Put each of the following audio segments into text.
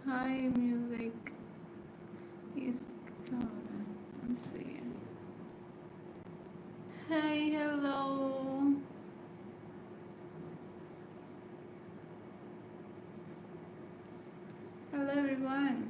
Hi, music is coming. Let's see. Hey, hello. Hello, everyone.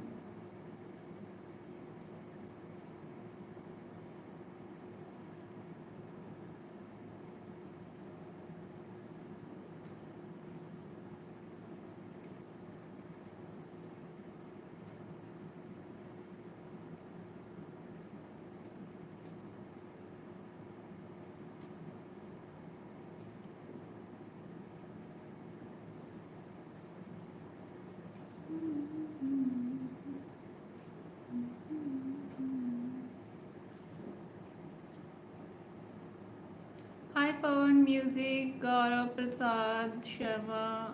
Hi, Pawan, music, Gaurav, Prasad, Sharma,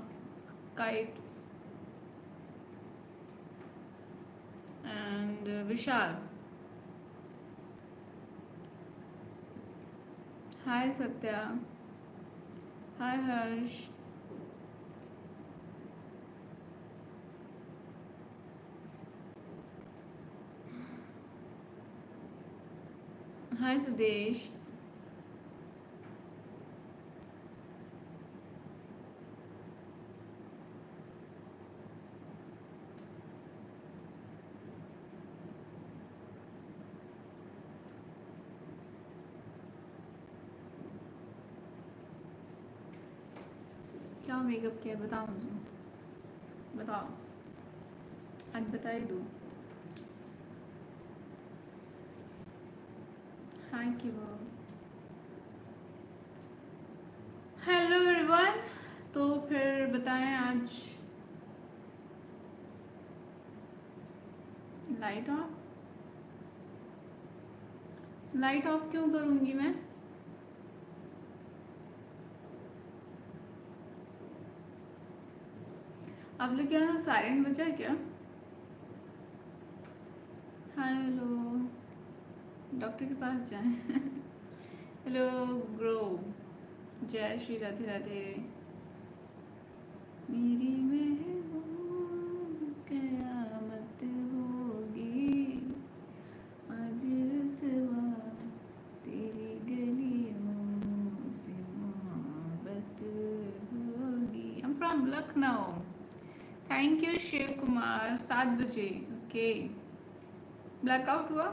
Kite, and Vishal. Hi, Satya. Hi, Harsh. Hi, Sudesh. क्या makeup किया है? बताओ मुझे, बताओ। आज बता ही दो। हाय क्यों? Hello everyone. तो फिर बताएं आज लाइट ऑफ। लाइट ऑफ क्यों करूंगी मैं? आप लोग क्या सायरन बजा है क्या? हेलो, डॉक्टर के पास जाएं। हेलो ग्रो, जय श्री राधे राधे। मेरी महबूब कयामत होगी, आज रसवा तेरी गलियों से मोहब्बत होगी। I am from Lucknow. Thank you Shiv Kumar. 7 बजे। ओके। ब्लैकआउट हुआ?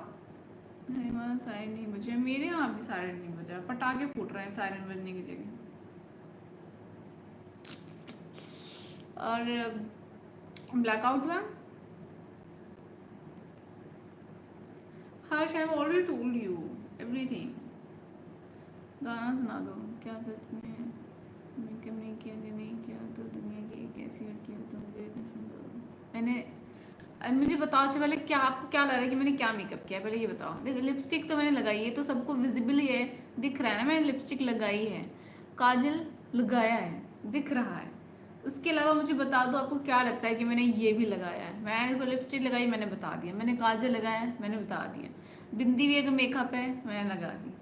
नहीं, वहाँ सायरन नहीं बजे। मेरे यहाँ भी सायरन नहीं बजा। पटाखे फूट रहे हैं सायरन बजने की जगह। और ब्लैकआउट हुआ? Harsh, I have already told you everything. गाना सुना दो। क्या सच में मेकअप नहीं किया कि नहीं किया तो दुनिया की एक ऐसी लड़की हो तुम जो इतनी सुंदर हो। मुझे बताओ अच्छा, पहले क्या आपको क्या लग रहा है कि मैंने क्या मेकअप किया है? पहले ये बताओ। देखो, लिपस्टिक तो मैंने लगाई है, तो सबको विजिबल ही है, दिख रहा है ना मैंने लिपस्टिक लगाई है। काजल लगाया है, दिख रहा है। उसके अलावा मुझे बता दो आपको क्या लगता है कि मैंने ये भी लगाया है। मैंने को लिपस्टिक लगाई, मैंने बता दिया। मैंने काजल लगाया है, मैंने बता दिया। बिंदी भी अगर मेकअप है, मैंने लगा दी।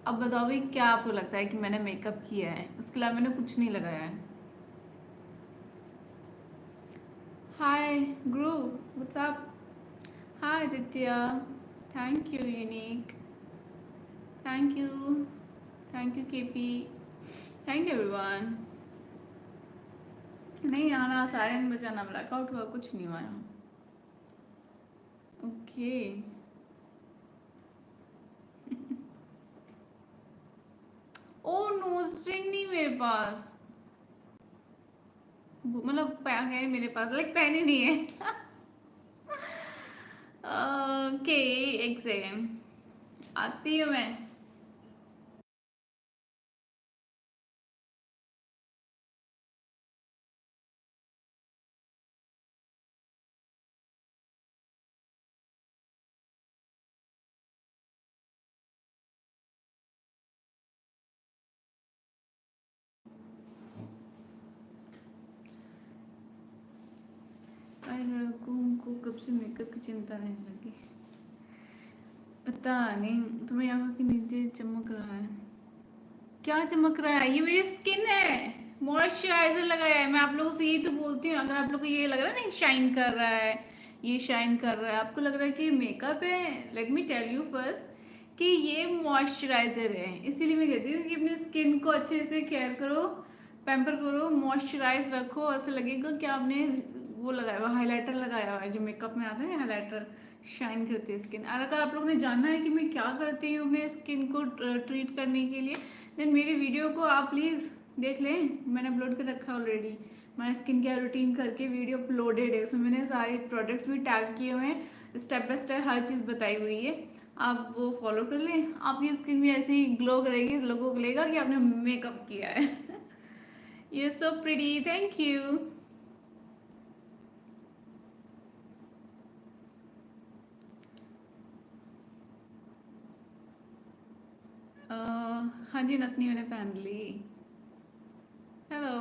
अब बताओ भाई, क्या आपको लगता है कि मैंने मेकअप किया है? उसके अलावा मैंने कुछ नहीं लगाया है। हाय ग्रू, what's up? Hi Aditya, thank you unique, thank you, thank you KP, thank you everyone. नहीं आना, सायरन बजाना, ब्लैकआउट हुआ, कुछ नहीं हुआ यहाँ। ओके। ओ, नोज रिंग नहीं मेरे पास। मतलब है मेरे पास, लाइक पेन ही नहीं है। ओके, एक सेकेंड, आती हूँ मैं। अरे लड़कों को कब से मेकअप की चिंता नहीं लगी। पता नहीं, तुम्हें आंखों के नीचे चमक रहा है। क्या चमक रहा है? ये मेरी स्किन है, मॉइस्चराइजर लगाया है। मैं आप लोगों से यही तो बोलती हूँ, अगर आप लोगों को ये लग रहा है ना शाइन कर रहा है, ये शाइन कर रहा है, आपको लग रहा है कि मेकअप है, let me tell you first कि ये मॉइस्चराइजर है। इसीलिए मैं कहती हूँ कि अपनी स्किन को अच्छे से केयर करो, पैम्पर करो, मॉइस्चराइज रखो। ऐसा लगेगा कि आपने वो लगाया हुआ, हाइलाइटर लगाया हुआ है, जो मेकअप में आता है हाइलाइटर, शाइन करती है स्किन। और अगर आप लोगों ने जानना है कि मैं क्या करती हूँ अपने स्किन को ट्रीट करने के लिए, देन मेरी वीडियो को आप प्लीज़ देख लें, मैंने अपलोड कर रखा है ऑलरेडी। मैं स्किन केयर रूटीन करके वीडियो अपलोडेड है, उसमें मैंने सारे प्रोडक्ट्स भी टैग किए हुए हैं, स्टेप बाय स्टेप हर चीज़ बताई हुई है। आप वो फॉलो कर लें, आपकी स्किन भी ऐसी ग्लो करेगी, लोगों को लगेगा कि आपने मेकअप किया है। You so pretty, thank you. हाँ जी नतनी, मैंने पहन ली। Hello,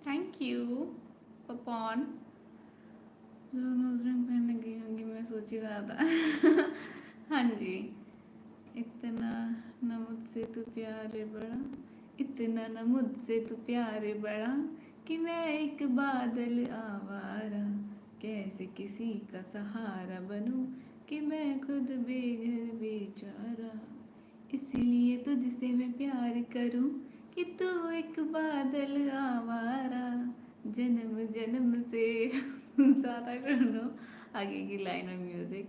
thank you Papon. Nose ring पहन लगी होंगी, मैं सोच ही रहा था। हाँ जी। इतना न मुझसे तू प्यार बड़ा, इतना न मुझसे तू प्यार बड़ा, कि मैं एक बादल आवारा, कैसे किसी का सहारा बनूं, कि मैं खुद बेघर बेचारा। इसीलिए तुझसे मैं प्यार करूं, कि तू एक बादल आवारा, जन्म जन्म से। ज़्यादा कर लो आगे की लाइन और म्यूजिक।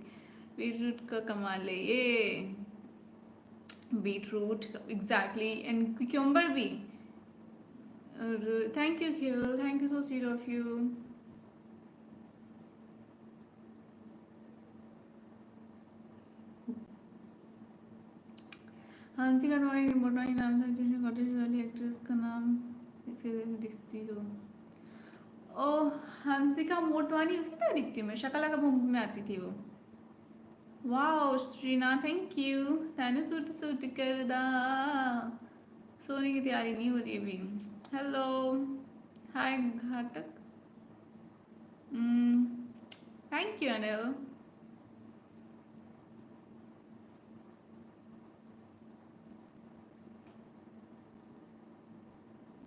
बीटरूट का कमाल है ये, बीटरूट एग्जैक्टली, एंड क्यूकम्बर भी। और थैंक यू केवल, thank you so sweet of you. हंसी कटवानी मोटवानी नाम था, कृष्ण कॉटेज वाली एक्ट्रेस का नाम इसके जैसे दिखती हो। ओ, हंसिका मोटवानी, उसकी तरह दिखती हूँ मैं, शकला का मूवी में आती थी वो। Wow Shreena, thank you. तैने सूट सूट कर दा, सोने की तैयारी नहीं हो रही अभी। हेलो, हाय घाटक, thank you Anil.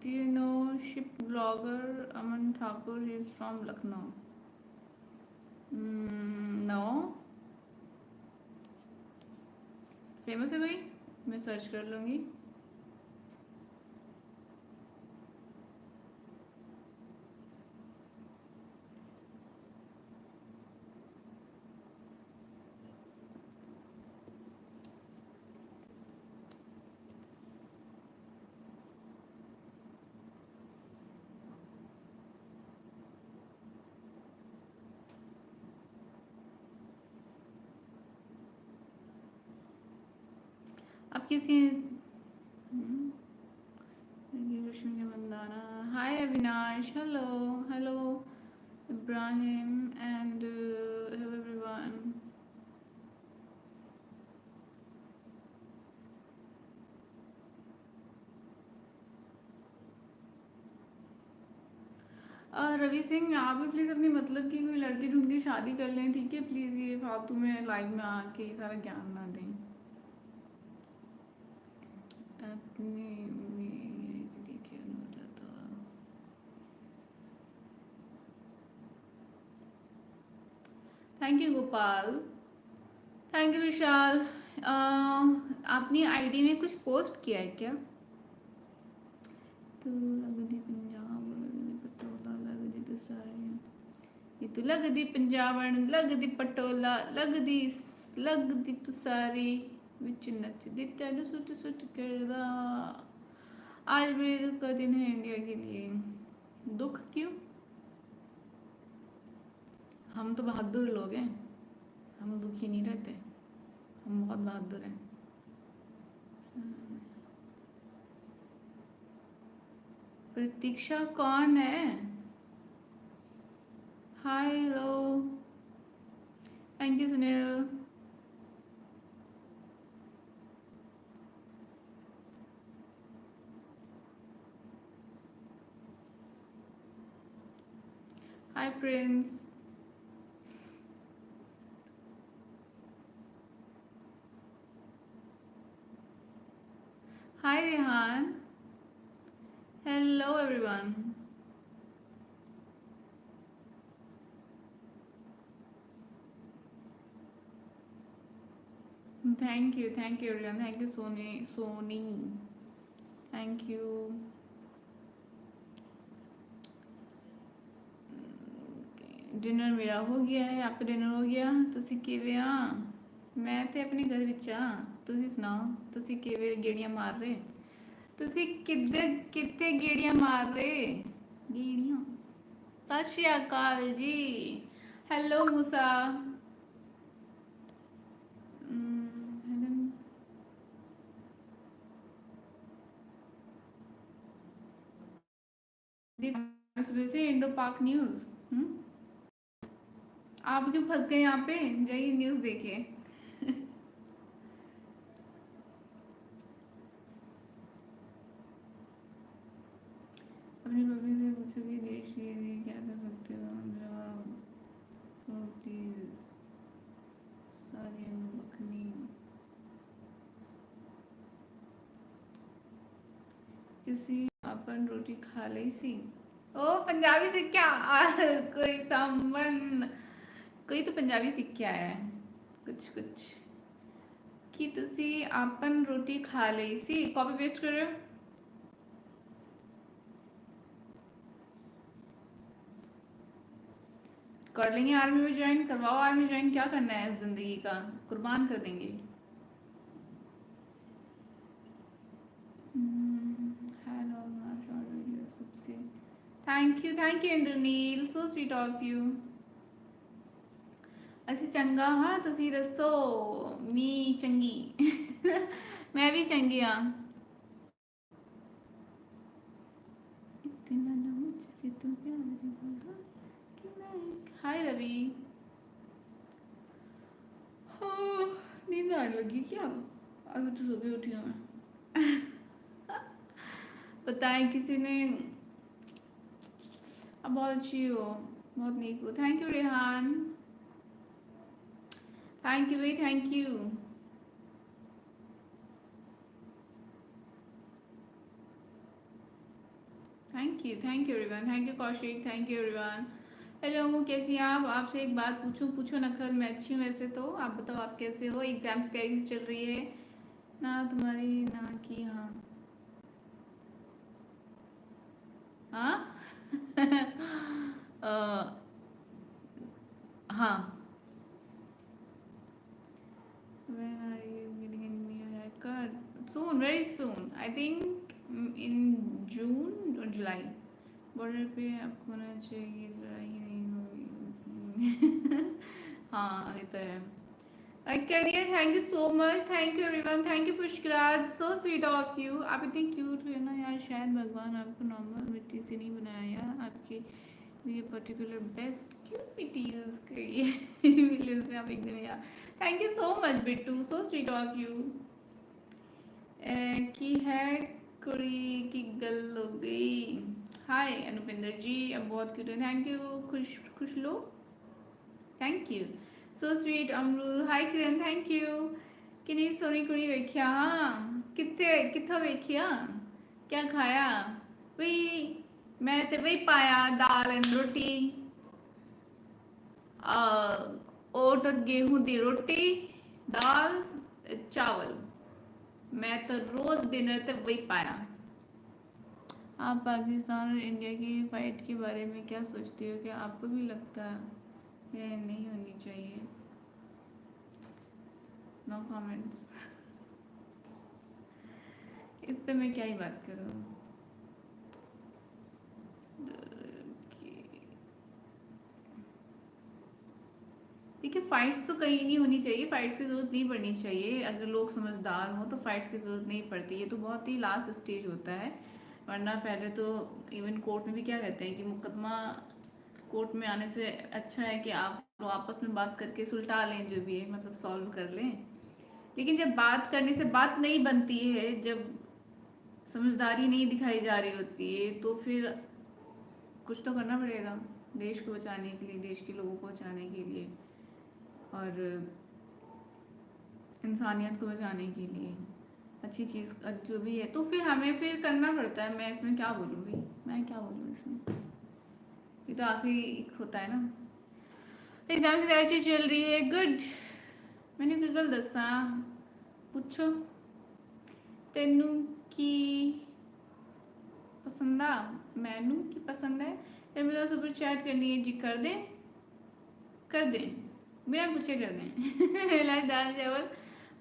Do you know ship blogger Aman Thakur? He is from Lucknow. No. Famous है कोई? मैं सर्च कर लूँगी। आप किसी रश्मि के Mandanna, hi Avinash, hello hello Ibrahim and hello everyone. Ravi Singh, आप भी प्लीज़ अपनी मतलब की कोई लड़की ढूंढ के शादी कर लें, ठीक है प्लीज़, ये फालतू में लाइव में आके ये सारा ज्ञान ना दें अपने में। देखिए Anuradha, thank you Gopal, thank you Vishal. आपने आईडी में कुछ पोस्ट किया है क्या? तू लगदी पंजाब पटोला, लगदी तो सारी, ये तो लगदी पंजाबन, लगदी पटोला, लगदी तो सारी, विच नचदी तेन सुट सुट करदा। आज बड़े दुख का दिन है इंडिया के लिए। दुख क्यों? हम तो बहादुर लोग हैं, हम दुखी नहीं रहते, हम बहुत बहादुर हैं। प्रतीक्षा कौन है? Hi hello, thank you Sunil. Hi Prince. Hi Rehan, hello everyone. Thank you everyone, thank you Soni, thank you. Dinner मेरा हो गया है, आपका डिनर हो गया? तुसी किवें आ? मैं ते अपने घर विच आ, तुसी सुनाओ, तुसी किवें गेड़ियां मार रहे? तुसी किधर कितने गेड़ियां मार रहे? गेड़ियां। सत श्री अकाल जी, हेलो मूसा। सुबह से इंडो पाक न्यूज। आप क्यों फंस गए यहाँ पे? जाइए न्यूज देखिए। अपनी मम्मी से पूछो कि देश के लिए क्या कर सकते हो, जवाब दो प्लीज। सारी मखनी किसी अपन रोटी खा ली सी। ओ पंजाबी सीख क्या? कोई संबंध, कोई तो पंजाबी सीख के आया है कुछ कुछ। कि तुसी अपन रोटी खा ली सी, कॉपी पेस्ट कर रहे हो? कर लेंगे आर्मी में ज्वाइन, करवाओ आर्मी ज्वाइन, क्या करना है जिंदगी का, कुर्बान कर देंगे। Thank you Indraneel, so sweet of you. ਅਸੀਂ ਚੰਗਾ ਹਾਂ, ਤੁਸੀਂ ਦੱਸੋ? मी चंगी। मैं भी चंगी हाँ। इतना ना मुझसे तू प्यार हुआ कि मैं। हाय रवि। हाँ, नींद आने लगी क्या? अभी तो सुबह उठी हूँ मैं। बताएं किसी ने। अब बहुत अच्छी हो, बहुत नीक हो। Thank you Rehan, thank you भाई, thank you. Thank you everyone, thank you Kaushik, thank you everyone. Hello, कैसी हैं आप? आपसे एक बात पूछूं? पूछो नखल, मैं अच्छी हूँ वैसे तो। आप बताओ आप कैसे हो? एग्जाम्स कैसी चल रही है? ना तुम्हारी ना की। हाँ हाँ। अ, हाँ। When are you getting a new haircut? Soon, very soon. I think in June or July. Border पे आपको होना चाहिए, लड़ाई नहीं होगी। हाँ ये तो है। लाइक करिए, thank you so much, thank you everyone, thank you Pushkaraj, so sweet of you. आप इतनी क्यूट हो ना यार, शायद भगवान आपको नॉर्मल मिट्टी से नहीं बनाया यार, आपके लिए पर्टिकुलर बेस्ट क्यूट मिट्टी यूज करिए। मिलियंस में आप एकदम यार। Thank you so much Bittu, so sweet of you. की है कुड़ी की गल हो गई। हाय अनुपिंदर जी, अब बहुत क्यूट है, थैंक यू। खुश खुश लो, थैंक यू, सो स्वीट अमरू। Hi Kiran, thank you. कि नहीं सोनी कुड़ी वेख्या? हाँ कितने कितना वेख्या, क्या खाया? वही, मैं तो वही पाया, दाल एंड रोटी, ओट और गेहूं दी रोटी, दाल चावल। मैं तो रोज डिनर ते वही पाया। आप पाकिस्तान और इंडिया की फाइट के बारे में क्या सोचते हो? क्या आपको भी लगता है नहीं होनी चाहिए? No comments. इस पे मैं क्या ही बात करूँ। देखिए फाइट्स तो कहीं नहीं होनी चाहिए, फाइट्स की जरूरत नहीं पड़नी चाहिए। अगर लोग समझदार हों तो फाइट्स की जरूरत नहीं पड़ती, ये तो बहुत ही लास्ट स्टेज होता है। वरना पहले तो इवन कोर्ट में भी क्या कहते हैं कि मुकदमा कोर्ट में आने से अच्छा है कि आप लोग आपस में बात करके सुलटा लें, जो भी है मतलब सॉल्व कर लें। लेकिन जब बात करने से बात नहीं बनती है, जब समझदारी नहीं दिखाई जा रही होती है, तो फिर कुछ तो करना पड़ेगा देश को बचाने के लिए, देश के लोगों को बचाने के लिए, और इंसानियत को बचाने के लिए। अच्छी चीज़ जो भी है तो फिर हमें फिर करना पड़ता है। मैं इसमें क्या बोलूँ भाई, मैं क्या बोलूँ इसमें, ये तो आखिरी एक होता है ना। एग्जाम की तैयारी चल रही है, गुड। मैंने गूगल दसा पूछो तेनू की पसंद आ, मैनू की पसंद है। फिर मुझे सुपर चैट करनी है जी, कर दें कर दें, बिना पूछे कर दें। लाइक दाल चावल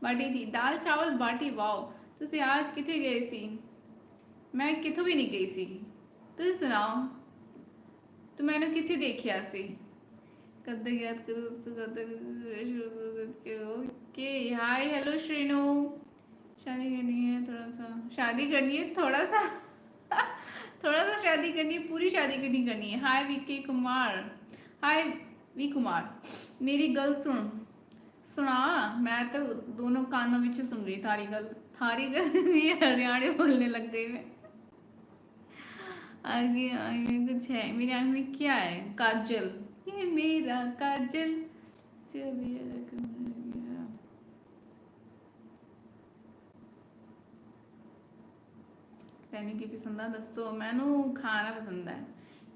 बाटी थी, दाल चावल बाटी, वाओ। तुसी आज किथे गए सी? मैं किथों भी नहीं गई सी, तुम सुनाओ तो मैंने किथे देखिया सी? कब तक याद करूँ उसको, कब तक। Okay, hi hello Sreenu. शादी करनी है थोड़ा सा, शादी करनी है थोड़ा सा। थोड़ा सा शादी करनी है, पूरी शादी नहीं करनी है। Hi VK Kumar, hi V Kumar. मेरी गल सुन, सुना। मैं तो दोनों कानों में सुन रही थारी गल ये हरियाणा बोलने लग गई मैं। आगे आगे कुछ है मेरी आंख में, क्या है? काजल, ये मेरा काजल से अभी तैनू की पसंद है दसो। मैनू खाना पसंद है।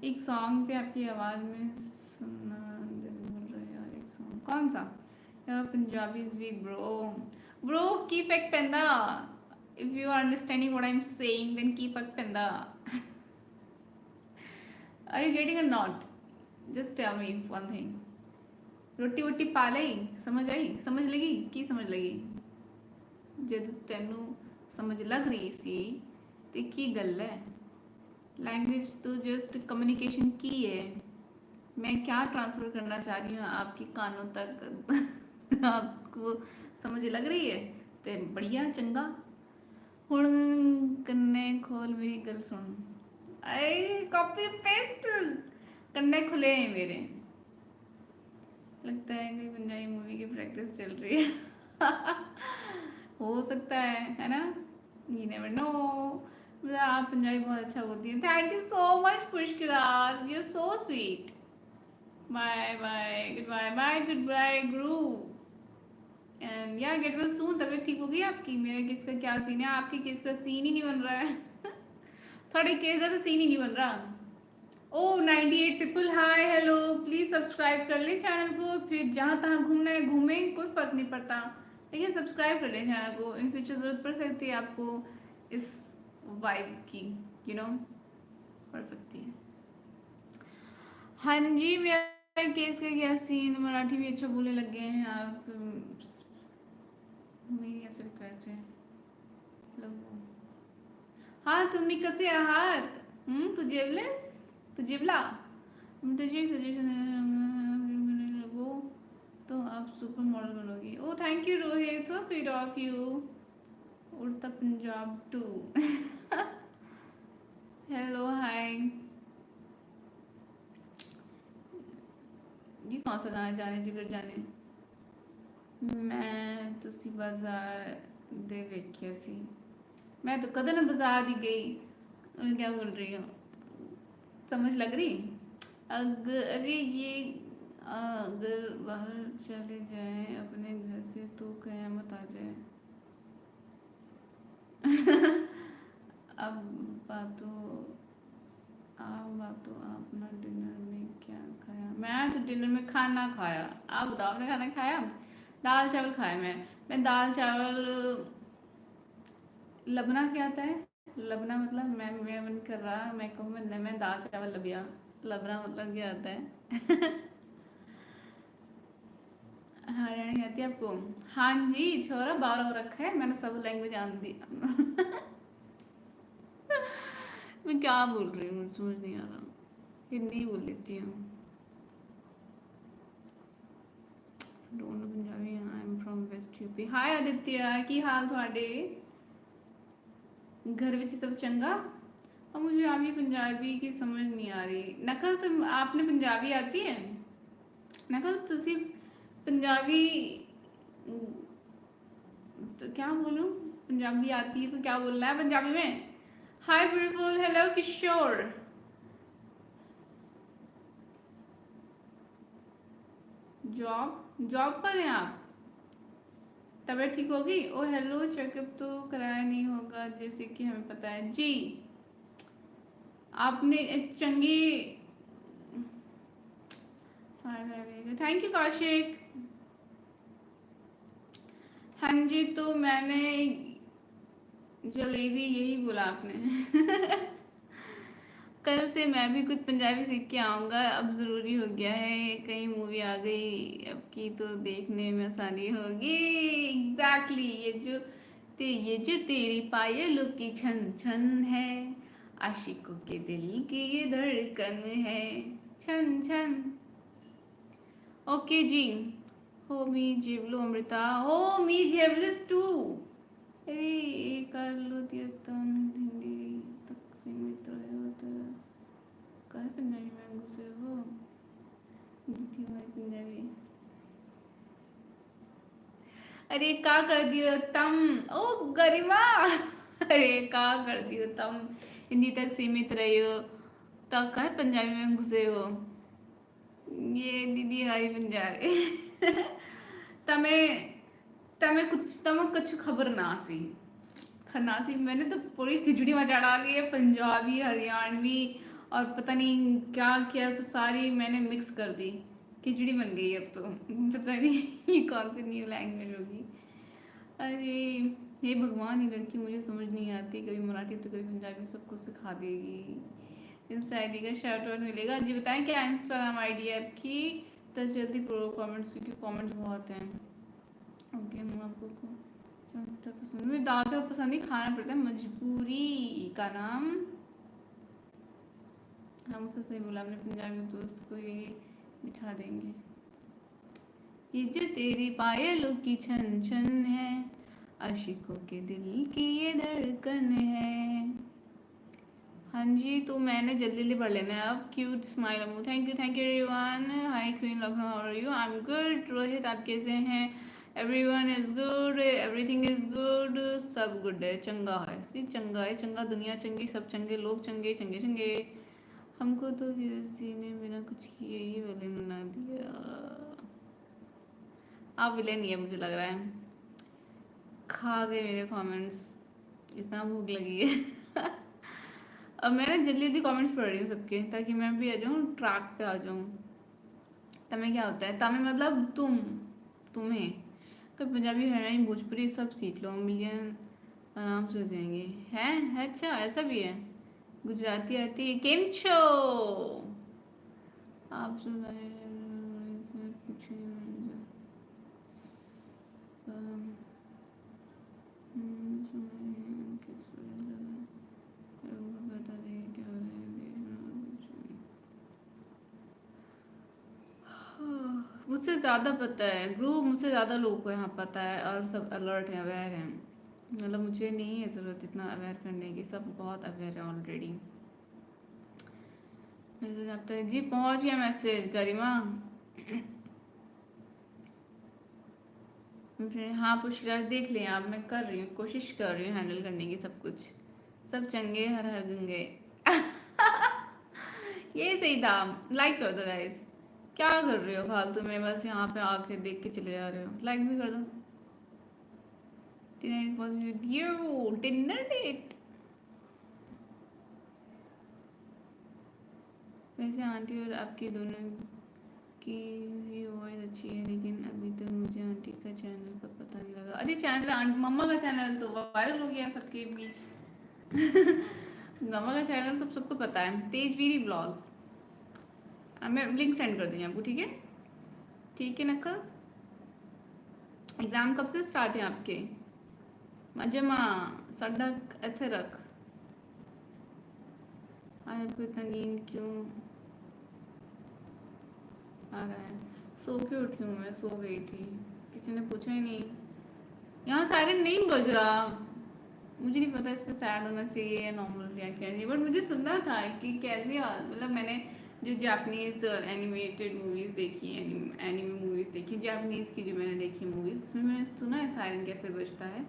एक सॉन्ग पे आपकी आवाज में सुना दिल बोल रहा है यार, एक सॉन्ग कौन सा यार? Punjabi is weak bro, bro की फैक्ट पेंदा। if you are understanding what I'm saying then की फैक्ट पेंदा। are you getting or not? just tell me one thing। रोटी वोटी पा लई, समझ आई, समझ लगी की समझ लगी? जद तेनू समझ लग रही सी ते की गल है? लैंग्वेज तो जस्ट कम्युनिकेशन की है। मैं क्या ट्रांसफर करना चाह रही हूँ आपके कानों तक। आपको समझ लग रही है ते बढ़िया चंगा। हुण कन्ने खोल मेरी गल सुन। आई कॉपी पेस्ट, कन्ने खुले हैं मेरे। लगता है कोई पंजाबी मूवी की प्रैक्टिस चल रही है। हो सकता है ना, यू नेवर नो। आप पंजाबी बहुत अच्छा बोलती हैं, thank you so much Pushkaraj, you so sweet. Bye bye good bye Guru, and yeah get well soon. तबीयत ठीक होगी आपकी? मेरे केस का क्या सीन है? आपके केस का सीन ही नहीं बन रहा है। थोड़े केस का तो सीन ही नहीं बन रहा। ओ 98 people, hi hello, please subscribe कर ले चैनल को। फिर जहाँ तहाँ घूमना है घूमे, कोई फर्क नहीं पड़ता, ठीक है? सब्सक्राइब कर ले चैनल को, इन फ्यूचर जरूरत पड़ सकती है आपको इस वाइब की, यू नो, पड़ सकती है। हाँ जी, मेरा केस का क्या सीन? मराठी भी अच्छा बोलने लग गए हैं आप। मेरी आपसे रिक्वेस्ट है लोगों। हाँ तुम्ही कसे आहात? तू जेवलेस, तू जेवला? तुझे सजेशन वो तो आप सुपर मॉडल बनोगी। ओ thank you Rohit, so sweet of you. Udta Punjab to. Hello hi. ये कौन सा गाना? जाने जिगर जाने। मैं तुसी बाजार दे वेख्या सी। मैं तो कदे ना बाजार दी गई। क्या बोल रही हूँ, समझ लग रही? अगर अरे ये अगर बाहर चले जाएं अपने घर से तो कयामत आ जाए। अब बातों आपने डिनर में क्या खाया? मैं तो डिनर में खाना खाया। आप बताओ, आपने खाना खाया? दाल चावल खाया मैं दाल चावल। लबना क्या आता है? लबना मतलब मैं, मेरा मन कर रहा मैं कहूँ मैं दाल चावल लबिया। लबना मतलब क्या आता है? हरियाणी आती है आपको? हाँ जी, छोरा 12 हो रखा है, मैंने सब लैंग्वेज आन दी। मैं क्या बोल रही हूँ समझ नहीं आ रहा। हिंदी बोल लेती हूँ। Don't know Punjabi, I am from west UP. Hi Aditya, की हाल थोड़े? घर विच सब चंगा? और मुझे अभी पंजाबी की समझ नहीं आ रही। नकल तुम, आपने पंजाबी आती है? नकल तुसी पंजाबी तो क्या बोलूं? पंजाबी आती है तो क्या बोलना है पंजाबी में? हाय ब्यूटीफुल, हेलो किशोर। जॉब जॉब पर हैं आप? तबीयत ठीक होगी? ओ हेलो, चेकअप तो कराया नहीं होगा जैसे कि हमें पता है जी। आपने चंगी, थैंक यू कौशिक। हाँ जी, तो मैंने जलेबी यही बोला आपने। कल से मैं भी कुछ पंजाबी सीख के आऊँगा, अब ज़रूरी हो गया है, कहीं मूवी आ गई अब की तो देखने में आसानी होगी। एग्जैक्टली ये जो तेरी पायलों की छन छन है, आशिकों के दिल की ये धड़कन है, छन छन। ओके जी। हो मी जेवलो अमृता, हो मी जेवलिस टू। अरे कर लो दिया तन हिंदी तक सीमित रहे तो काय पंजाबी में घुसे हो दीदी हमारी पंजाबी। अरे का कर दियो तम, ओ गरिमा। अरे का कर दियो तम हिंदी तक सीमित रही हो तो काय पंजाबी में घुसे हो। ये दीदी हमारी पंजाबी। तमे तमे कुछ खबर ना सी खन्नासी। मैंने तो पूरी खिचड़ी मचा डाली है, पंजाबी हरियाणवी और पता नहीं क्या क्या, तो सारी मैंने मिक्स कर दी, खिचड़ी बन गई अब तो। पता नहीं ये कौन सी न्यू लैंग्वेज होगी। अरे हे भगवान, ये लड़की मुझे समझ नहीं आती, कभी मराठी तो कभी पंजाबी, सब कुछ सिखा देगी। इंस्टा आई डी का शाउट आउट मिलेगा जी। बताएं क्या इंस्टाग्राम आई डी है आपकी, तो जल्दी करो कमेंट्स, क्योंकि कमेंट्स बहुत हैं। ओके, हम आपको समझता पसंद, मुझे दाल चावल पसंद ही खाना पड़ता है, मजबूरी का नाम। हम उससे सही बोला अपने पंजाबी दोस्त को, यही बिठा देंगे। ये जो तेरी पायलों की छन छन है, आशिकों के दिल की ये धड़कन है। हाँ जी, तो मैंने जल्दी जल्दी पढ़ लेना है अब। Cute smile Amu, thank you everyone. Hi queen Lucknow, how are you? I am good. Rohit आप कैसे हैं? Everyone is good, everything is good, सब गुड है, चंगा है, सी चंगा है, चंगा दुनिया चंगी, सब चंगे लोग चंगे चंगे चंगे। हमको तो किसी ने बिना कुछ किए ही विलेन बना दिया। आप विलेन ही है मुझे लग रहा है, खा गए मेरे कमेंट्स, इतना भूख लगी है। अब मैं ना जल्दी जल्दी कमेंट्स पढ़ रही हूँ सबके, ताकि मैं भी आ जाऊँ, ट्रैक पे आ जाऊँ। तमें क्या होता है? तमें मतलब तुम, तुम्हें। कभी पंजाबी हरियाणवी भोजपुरी सब सीख लो, मिलियन आराम से हो जाएंगे। हैं? अच्छा ऐसा भी है। गुजराती आती है? केम छो आप? मुझसे ज़्यादा पता है ग्रुप, मुझसे ज़्यादा लोगों को यहाँ पता है, और सब अलर्ट हैं, अवेयर हैं। मतलब मुझे नहीं है ज़रूरत इतना अवेयर करने की, सब बहुत अवेयर है ऑलरेडी। मैसेज आता है जी, पहुँच गया मैसेज गरिमा। हाँ पुष्कराज देख लें आप, मैं कर रही हूँ, कोशिश कर रही हूँ हैंडल करने की सब कुछ। सब चंगे हर हर गंगे। ये सही था। लाइक कर दो गाइस। क्या कर रहे हो फालतू में, बस यहाँ पे आके देख के चले जा रहे हो? लाइक भी कर दो। Dinner date. वैसे आंटी और आपकी दोनों की ही वॉइस अच्छी है, लेकिन अभी तक मुझे आंटी का चैनल का पता नहीं लगा। अरे चैनल मम्मा का चैनल तो वायरल हो गया सबके बीच। मम्मा का चैनल सब सबको पता है, तेजवीरी ब्लॉग्स। मैं लिंक सेंड कर दूँगी आपको, ठीक है? ठीक है नक्कल। एग्ज़ाम कब से स्टार्ट है आपके? मजमा सड़क इथे रख। आज आपको इतना नींद क्यों आ रहा है? सो के उठी हूँ मैं, सो गई थी, किसी ने पूछा ही नहीं। यहाँ सायरन नहीं बज रहा, मुझे नहीं पता इस पर सैड होना चाहिए या नॉर्मल रिएक्ट करना चाहिए, बट मुझे सुनना था कि कैसे, मतलब मैंने जो जापानीज एनिमेटेड मूवीज़ देखी, एनिमे मूवीज़ देखी, जापानीज़ की जो मैंने देखी मूवीज़, उसमें मैंने सुना है सायरन कैसे बजता है।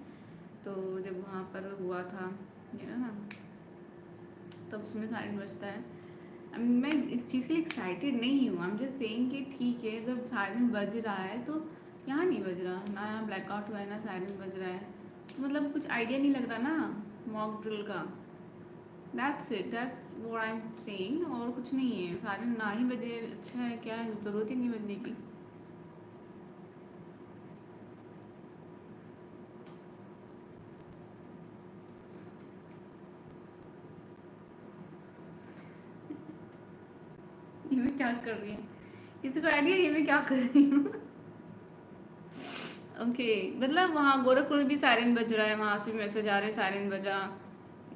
तो जब वहाँ पर हुआ था ये ना, तब उसमें सायरन बजता है। मैं इस चीज़ के लिए एक्साइटेड नहीं हूँ, आई एम जस्ट सेइंग कि ठीक है, अगर सायरन बज रहा है तो यहाँ नहीं बज रहा, नया ब्लैकआउट हुआ है ना, सायरन बज रहा है, तो मतलब कुछ आइडिया नहीं लग रहा ना मॉक ड्रिल का। That's it, that's what I am saying, और कुछ नहीं है। सायरन ना ही बजे अच्छा है, क्या है, ज़रूरत ही नहीं बजने की। ये मैं क्या कर रही हूँ, किसी को आइडिया ये मैं क्या कर रही हूँ? ओके मतलब वहाँ गोरखपुर में भी सायरन बज रहा है, वहाँ से भी मैसेज आ रहे हैं सायरन बजा।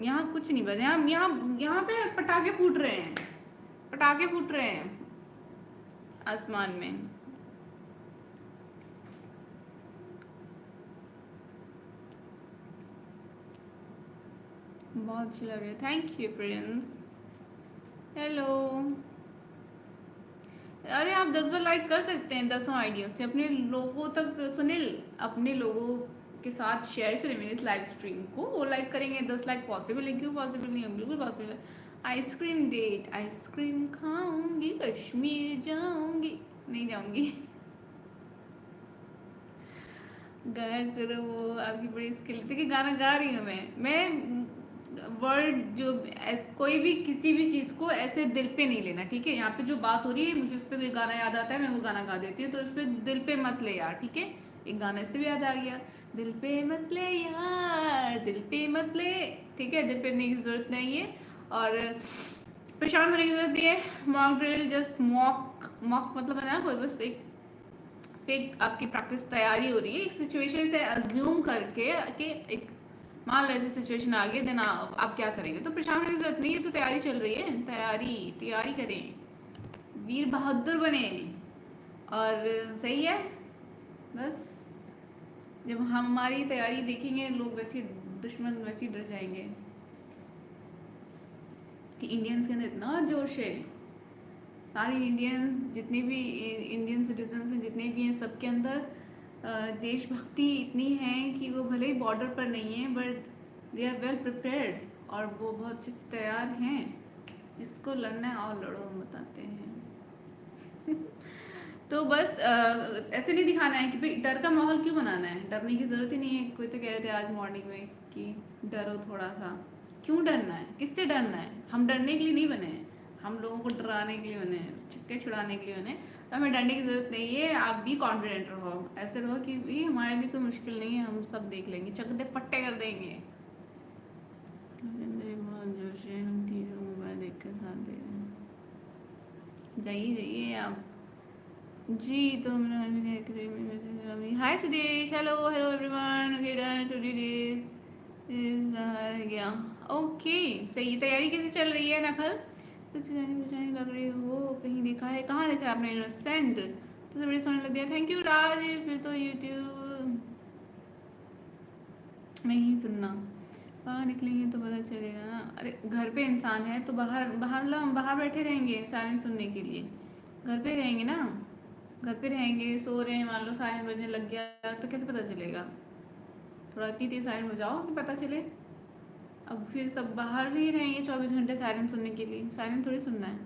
यहाँ कुछ नहीं बजा, यहाँ यहाँ यहाँ पे पटाखे फूट रहे हैं, पटाखे फूट रहे हैं आसमान में। बहुत अच्छी लग रही है, थैंक यू प्रिंस। हेलो। अरे आप 10 बार लाइक कर सकते हैं 10 आइडिया से अपने लोगों तक। सुनील अपने लोगों के साथ शेयर करें मेरे इस लाइव स्ट्रीम को, वो लाइक करेंगे 10 लाइक पॉसिबल है। क्यों पॉसिबल नहीं है, बिल्कुल पॉसिबल है। आइसक्रीम डेट, आइसक्रीम खाऊंगी, कश्मीर जाऊंगी, नहीं जाऊंगी। गाया करो, वो आपकी बड़ी स्किल। देखिए गाना गा रही हूँ मैं वर्ड जो कोई भी किसी भी चीज़ को ऐसे दिल पे नहीं लेना, ठीक है। यहाँ पे जो बात हो रही है, मुझे उस पर कोई गाना याद आता है, मैं वो गाना गा देती हूँ, तो इस पर दिल पे मत ले यार, ठीक है। एक गाना इससे भी याद आ गया, दिल पे मत ले यार, दिल पे मत ले, ठीक है। दिल पे लेने की जरूरत नहीं है, और परेशान होने की जरूरत नहीं है। Mock drill just mock, mock मतलब है ना, कोई बस एक फेक आपकी प्रैक्टिस तैयारी हो रही है एक सिचुएशन से अज्यूम करके कि एक मान लो ऐसी सिचुएशन आ गई, देन आप क्या करेंगे। तो परेशान होने की जरूरत नहीं है, तो तैयारी चल रही है, तैयारी तैयारी करें, वीर बहादुर बने, और सही है। बस जब हम हमारी तैयारी देखेंगे लोग, वैसे दुश्मन वैसे डर जाएंगे कि इंडियंस के अंदर इतना जोश है। सारे इंडियंस जितने भी इंडियन सिटीजन हैं जितने भी हैं, सबके अंदर देशभक्ति इतनी है कि वो भले ही बॉर्डर पर नहीं है, but they are well prepared, और वो बहुत अच्छे से तैयार हैं। जिसको लड़ना है और लड़ो, हम बताते हैं। तो बस ऐसे नहीं दिखाना है कि भाई डर का माहौल क्यों बनाना है, डरने की ज़रूरत ही नहीं है। कोई तो कह रहे थे आज मॉर्निंग में कि डरो थोड़ा सा। क्यों डरना है, किससे डरना है? हम डरने के लिए नहीं बने हैं, हम लोगों को डराने के लिए बने हैं, छक्के छुड़ाने के लिए बने हैं। तो हमें डरने की ज़रूरत नहीं है। आप भी कॉन्फिडेंट रहो, ऐसे रहो कि भाई हमारे लिए कोई मुश्किल नहीं है, हम सब देख लेंगे, चक दे पट्टे कर देंगे। बहुत जोश है, हम टीवी मोबाइल देख कर साथ दे रहे हैं। जाइए जाइए आप जी। तो हाय सुदेश, हेलो हेलो एवरीवन, इस रहा गया। ओके सही। तैयारी कैसी चल रही है नखल? कुछ जानी पहचानी लग रही हो, कहीं देखा है? कहाँ देखा है आपने? सेंड तो बड़ी सोने लग दिया, थैंक यू राज। फिर तो यूट्यूब में ही सुनना, बाहर निकलेंगे तो पता चलेगा ना। अरे घर पे इंसान है तो बाहर बाहर बाहर बैठे रहेंगे सायरन सुनने के लिए। घर पे रहेंगे ना, घर पे रहेंगे, सो रहे हैं, मान लो सायरन बजने लग गया तो कैसे पता चलेगा? थोड़ा इतनी तेज सायरन बजाओ कि पता चले। अब फिर सब बाहर ही रहेंगे 24 घंटे सायरन सुनने के लिए, सायरन थोड़ी सुनना है।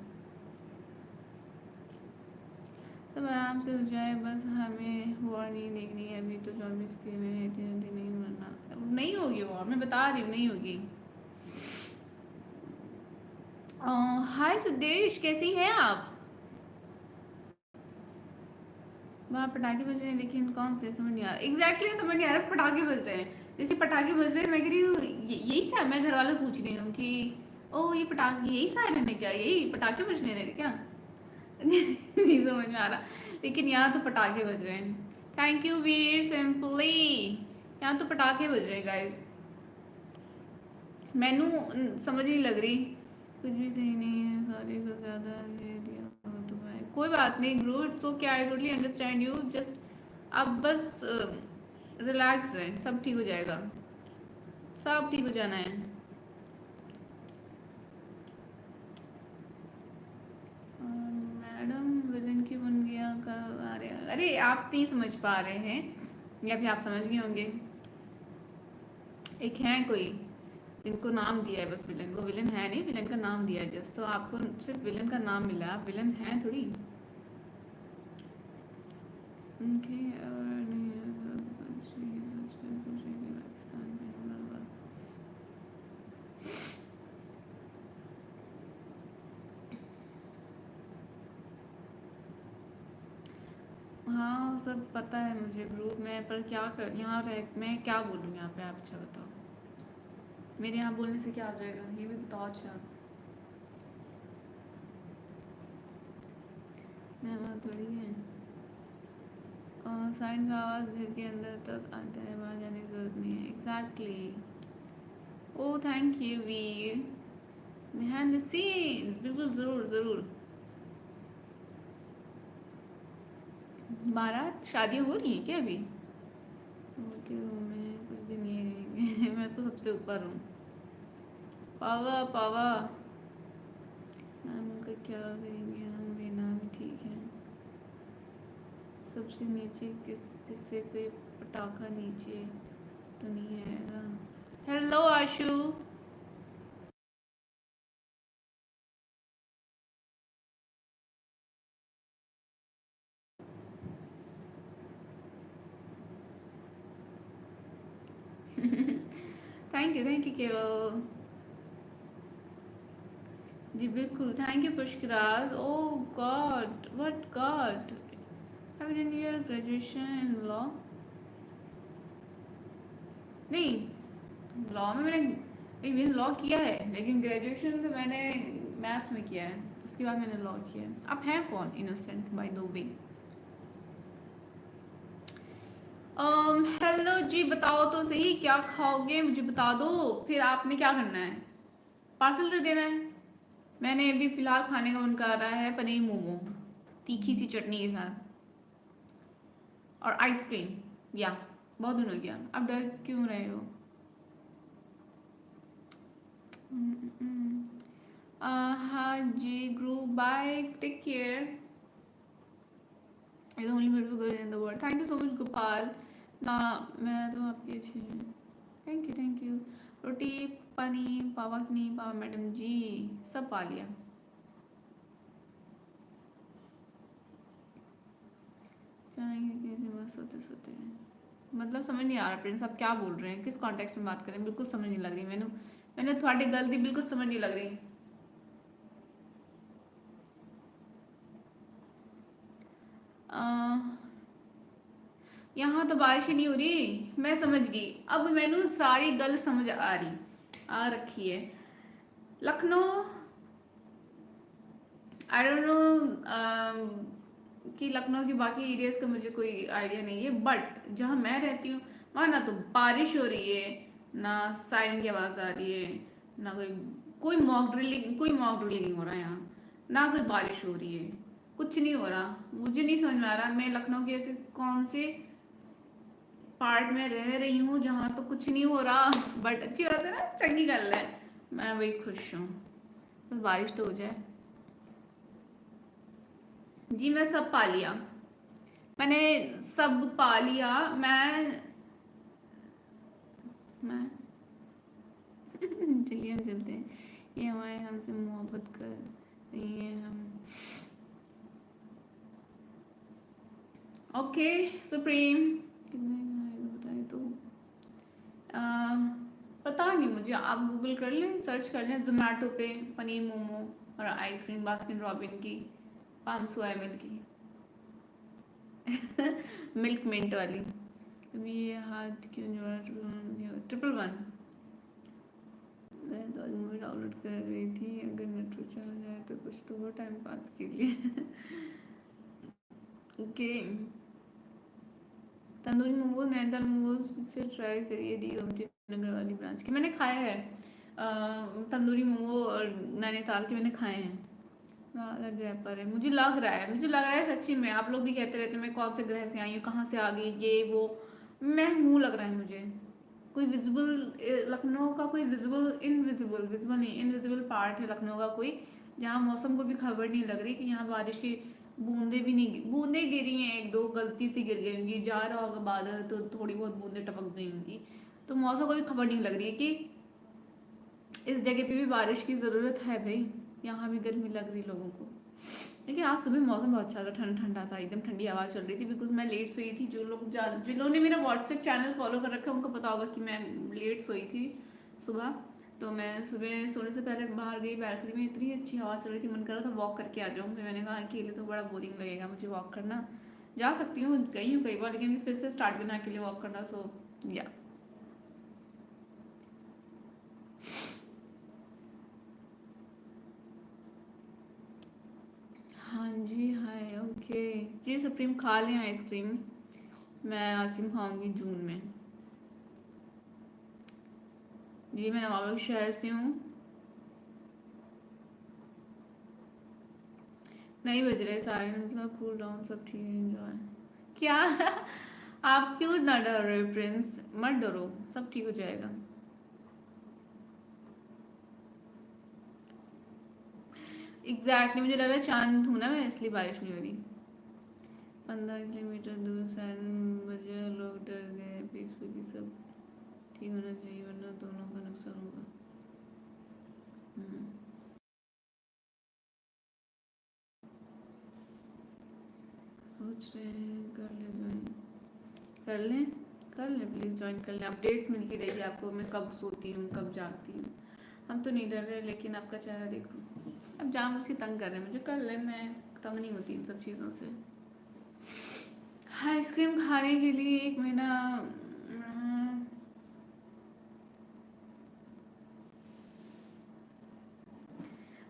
सब आराम से हो जाए, बस हमें वॉर नहीं देखनी है अभी तो। 24 के में है, नहीं मरना, नहीं होगी वॉर, मैं बता रही हूँ नहीं होगी। हाय सुदेश, कैसी हैं आप? वहाँ पटाखे बज रहे हैं, लेकिन कौन से समझ नहीं आ रहा। एग्जैक्टली समझ नहीं आ रहा, पटाखे बज रहे हैं। जैसे पटाखे बज रहे हैं, मैं कह रही हूँ यही क्या? मैं घर वालों पूछ रही हूँ कि ओ ये पटाखे यही सायरन है क्या, यही पटाखे बजने रहे क्या? नहीं समझ में आ रहा, लेकिन यहाँ तो पटाखे बज रहे हैं। Thank you Veer simply. यहाँ तो पटाखे बज रहे हैं गाइस। मैनू समझ नहीं लग रही, कुछ भी सही नहीं है, सॉरी को ज़्यादा दे दिया हो तो भाई कोई बात नहीं, ग्रूट सो क्या, I totally understand you. Just आप बस रिलैक्स रहें, सब ठीक हो जाएगा, सब ठीक हो जाना है। मैडम विलन क्यों बन गया कर? अरे आप नहीं समझ पा रहे हैं, या फिर आप समझ गए होंगे। एक है कोई जिनको नाम दिया है, बस विलन, वो विलन है नहीं, विलन का नाम दिया है जस्ट, तो आपको सिर्फ विलन का नाम मिला, आप विलन हैं थोड़ी। सब पता है मुझे ग्रुप में, पर क्या कर यहाँ रह मैं क्या बोलूँ यहाँ पे, आप अच्छा बताओ। मेरे यहाँ बोलने से क्या हो जाएगा, ये भी बताओ। अच्छा मेहमान थोड़ी है। साइन का आवाज़ घर के अंदर तक आता है, बाहर जाने की ज़रूरत नहीं है। Exactly. Oh thank you Veer. Behind the scenes, बिल्कुल ज़रूर ज़रूर। बारात शादी हो रही है क्या अभी? के रूम में कुछ दिन ये रहेंगे। मैं तो सबसे ऊपर हूँ। पावा पावा नाम का क्या करेंगे हम, बिना भी ठीक है। सबसे नीचे जिससे कोई पटाखा नीचे तो नहीं आएगा। Hello Ashu. Thank you Keval. जी बिल्कुल, thank you Pushkaraj. Oh God, what God, have you done your graduation in law? नहीं, लॉ में मैंने लॉ किया है, लेकिन ग्रेजुएशन तो मैंने मैथ्स में किया है, उसके बाद मैंने लॉ किया है। आप हैं कौन? Innocent by the way. Hello जी, बताओ तो सही क्या खाओगे, मुझे बता दो, फिर आपने क्या करना है, पार्सल कर देना है। मैंने अभी फिलहाल खाने का मन कर रहा है पनीर मोमो, तीखी सी चटनी के साथ, और आइसक्रीम। या बहुत दिन हो गया। अब डर क्यों रहे हो? हाँ जी group, bye, take care. is the only beautiful girl in the world. Thank you so much Gopal ना, मैं तो आपकी अच्छी हूँ। Thank you. रोटी पानी पावा कि नहीं पावा मैडम जी, सब पा लिया। चाहेंगे कैसे बस सोते सोते, मतलब समझ नहीं आ रहा प्रिंस आप क्या बोल रहे हैं, किस कॉन्टेक्स्ट में बात कर रहे हैं, बिल्कुल समझ नहीं लग रही। मैंने थोड़ी गलती बिल्कुल समझ नहीं लग रही। यहाँ तो बारिश ही नहीं हो रही, मैं समझ गई अब, मैंने सारी गल समझ आ रही आ रखी है। लखनऊ, आई डोंट नो कि लखनऊ की बाकी एरियाज का मुझे कोई आइडिया नहीं है, बट जहाँ मैं रहती हूँ वहाँ ना तो बारिश हो रही है, ना सायरन की आवाज़ आ रही है, ना कोई मॉक ड्रिलिंग हो रहा है यहाँ, ना कोई बारिश हो रही है, कुछ नहीं हो रहा। मुझे नहीं समझ में आ रहा मैं लखनऊ के ऐसे कौन से पार्ट में रह रही हूँ जहाँ तो कुछ नहीं हो रहा। बट अच्छी बात है ना, चंगी गल है, मैं वही खुश हूँ, बस बारिश तो हो जाए। जी मैं सब पा लिया, मैंने सब पा लिया। मैं चलिए हम चलते हैं, ये हमारे हमसे मोहब्बत कर रही है हम। ओके सुप्रीम, कितने बताए तो पता नहीं मुझे, आप गूगल कर लें, सर्च कर लें जोमेटो पे पनीर मोमो और आइसक्रीम बास्किन रॉबिन की 500 ml की मिल्क मिंट वाली। अभी ये हाथ क्यों जोड़ा? 111। मैं तो आज मूवी डाउनलोड कर रही थी, अगर नेटवर्क चला जाए तो कुछ तो वो टाइम पास के लिए। ओके तंदूरी मोमोज, नैनीताल मोमोज से ट्राई करिए, दी गोमती नगर वाली ब्रांच के मैंने खाए हैं। तंदूरी मोमो और नैनीताल के मैंने खाए हैं। अलग ग्रह पर है, मुझे लग रहा है सच्ची में, आप लोग भी कहते रहते हैं मैं कौन से ग्रह से आई हूँ, कहाँ से आ गई, ये वो, मैं हूँ लग रहा है मुझे। कोई विजिबल लखनऊ का कोई विजिबल नहीं, इनविजिबल पार्ट है लखनऊ का कोई, जहाँ मौसम को भी खबर नहीं लग रही कि यहाँ बारिश की बूंदे भी नहीं, बूंदे गिरी हैं, एक दो गलती से गिर गई होंगी, जा रहा होगा बादल तो थोड़ी बहुत बूंदे टपक गई होंगी, तो मौसम को भी खबर नहीं लग रही है कि इस जगह पे भी बारिश की ज़रूरत है भाई, यहाँ भी गर्मी लग रही लोगों को। लेकिन आज सुबह मौसम बहुत अच्छा था, ठंडा ठंडा था, एकदम ठंडी हवा चल रही थी, बिकॉज मैं लेट सोई थी। जिन्होंने मेरा व्हाट्सएप चैनल फॉलो कर रखा है उनको पता होगा कि मैं लेट सोई थी सुबह, तो मैं सुबह सोने से पहले बाहर गई, बैल्कनी में इतनी अच्छी हवा चल रही थी, मन कर रहा था वॉक करके आ जाऊँ, फिर मैंने कहा अकेले तो बड़ा बोरिंग लगेगा मुझे वॉक करना, जा सकती हूँ, गई हूँ कई बार, लेकिन फिर से स्टार्ट करना के लिए वॉक करना, सो या। हाँ जी, हाय, ओके जी। सुप्रीम खा लें आइसक्रीम, मैं आइसक्रीम खाऊंगी जून में। जी मैं नवाबक शहर से हूँ। नहीं बज रहे सारे, मतलब कूल डाउन सब ठीक है, एंजॉय क्या आप क्यों ना डर रहे हो प्रिंस, मत डरो, सब ठीक हो जाएगा। एग्जैक्टली मुझे लग रहा है चांद हूँ ना मैं, इसलिए बारिश नहीं हो रही। 15 किलोमीटर दूर सायरन बजे, लोग डर गए, पीसफुली सब ठीक होना चाहिए वरना दोनों का नुकसान होगा। हम्म, सोच रहे हैं कर ले ज्वाइन, कर लें, कर लें प्लीज़, ज्वाइन कर लें। अपडेट्स मिलती रहेगी आपको, मैं कब सोती हूँ कब जागती हूँ। हम तो नहीं डर रहे, लेकिन आपका चेहरा देखो, अब जहाँ मुझे तंग कर रहे हैं, मुझे कर ले, मैं तंग नहीं होती इन सब चीज़ों से। आइसक्रीम खाने के लिए 1 महीना,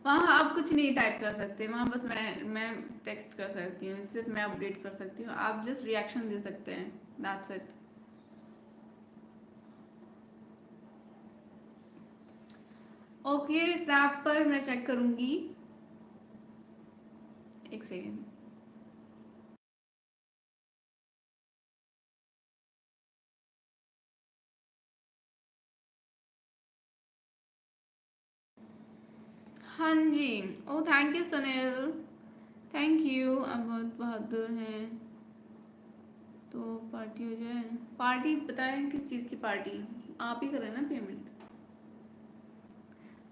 वहाँ आप कुछ नहीं टाइप कर सकते, वहाँ बस मैं टेक्स्ट कर सकती हूँ, सिर्फ मैं अपडेट कर सकती हूँ, आप जस्ट रिएक्शन दे सकते हैं, दैट्स इट। ओके, स्नैप पर मैं चेक करूँगी, एक सेकेंड। हाँ जी, ओ thank you Sunil, thank you, आप बहुत बहादुर हैं। तो पार्टी हो जाए, पार्टी बताएं किस चीज़ की पार्टी, आप ही करें ना पेमेंट।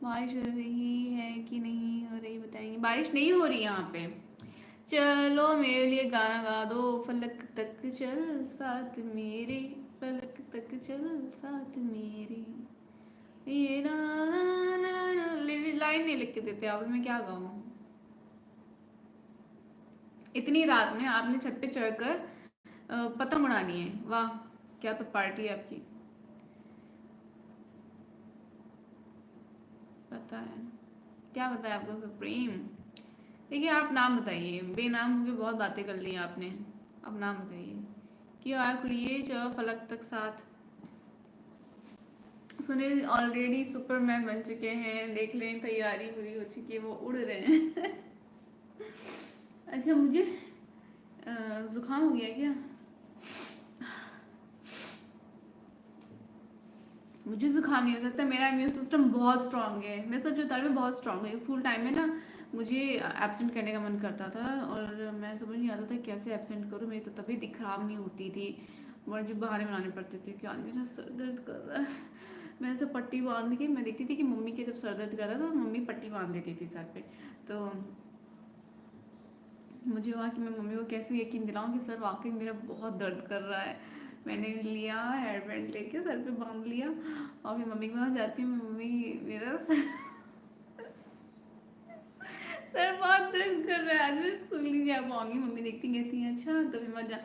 बारिश हो रही है कि नहीं हो रही बताएंगे, बारिश नहीं हो रही यहाँ पे। चलो मेरे लिए गाना गा दो, फलक तक चल साथ मेरे, फलक तक चल साथ मेरे, ये ना, लाइन नहीं लिख के देते आप, मैं क्या गाऊं। इतनी रात में आपने छत पे चढ़कर पतंग उड़ानी है, वाह, क्या तो पार्टी है आपकी। पता है, क्या बताया आपको सुप्रीम। देखिए आप नाम बताइए, बेनाम मुझे बहुत बातें कर ली आपने, अब नाम बताइए। क्यों आया कुड़िए, चलो फलक तक साथ। सुनील ऑलरेडी सुपरमैन बन चुके हैं, देख लें, तैयारी पूरी हो चुकी है, वो उड़ रहे हैं अच्छा मुझे जुकाम हो गया क्या। मुझे जुकाम नहीं हो सकता, मेरा इम्यून सिस्टम बहुत स्ट्रांग है, मैं सच बता रही हूँ, बहुत स्ट्रांग है। स्कूल टाइम में ना मुझे एब्सेंट करने का मन करता था, और मैं समझ नहीं आता था कैसे एब्सेंट करूँ, मेरी तो तबीयत खराब नहीं होती थी, मुझे बहाने बनाने पड़ते थे कि आज मेरा सर दर्द कर रहा है। मैं ऐसे पट्टी बांध के, मैं देखती थी कि मम्मी के जब सर दर्द करता था तो मम्मी पट्टी बांध देती थी सर पे, तो मुझे हुआ कि मैं मम्मी को कैसे यकीन दिलाऊं कि सर वाकई मेरा बहुत दर्द कर रहा है। मैंने लिया हेयर बैंड लेके सर पे बांध लिया, और फिर मम्मी के पास जाती हूँ, मम्मी मेरा सर बहुत दर्द कर रहा है, आज मैं स्कूल नहीं जा पाऊंगी। मम्मी देखती कहती है अच्छा तो फिर मत जा।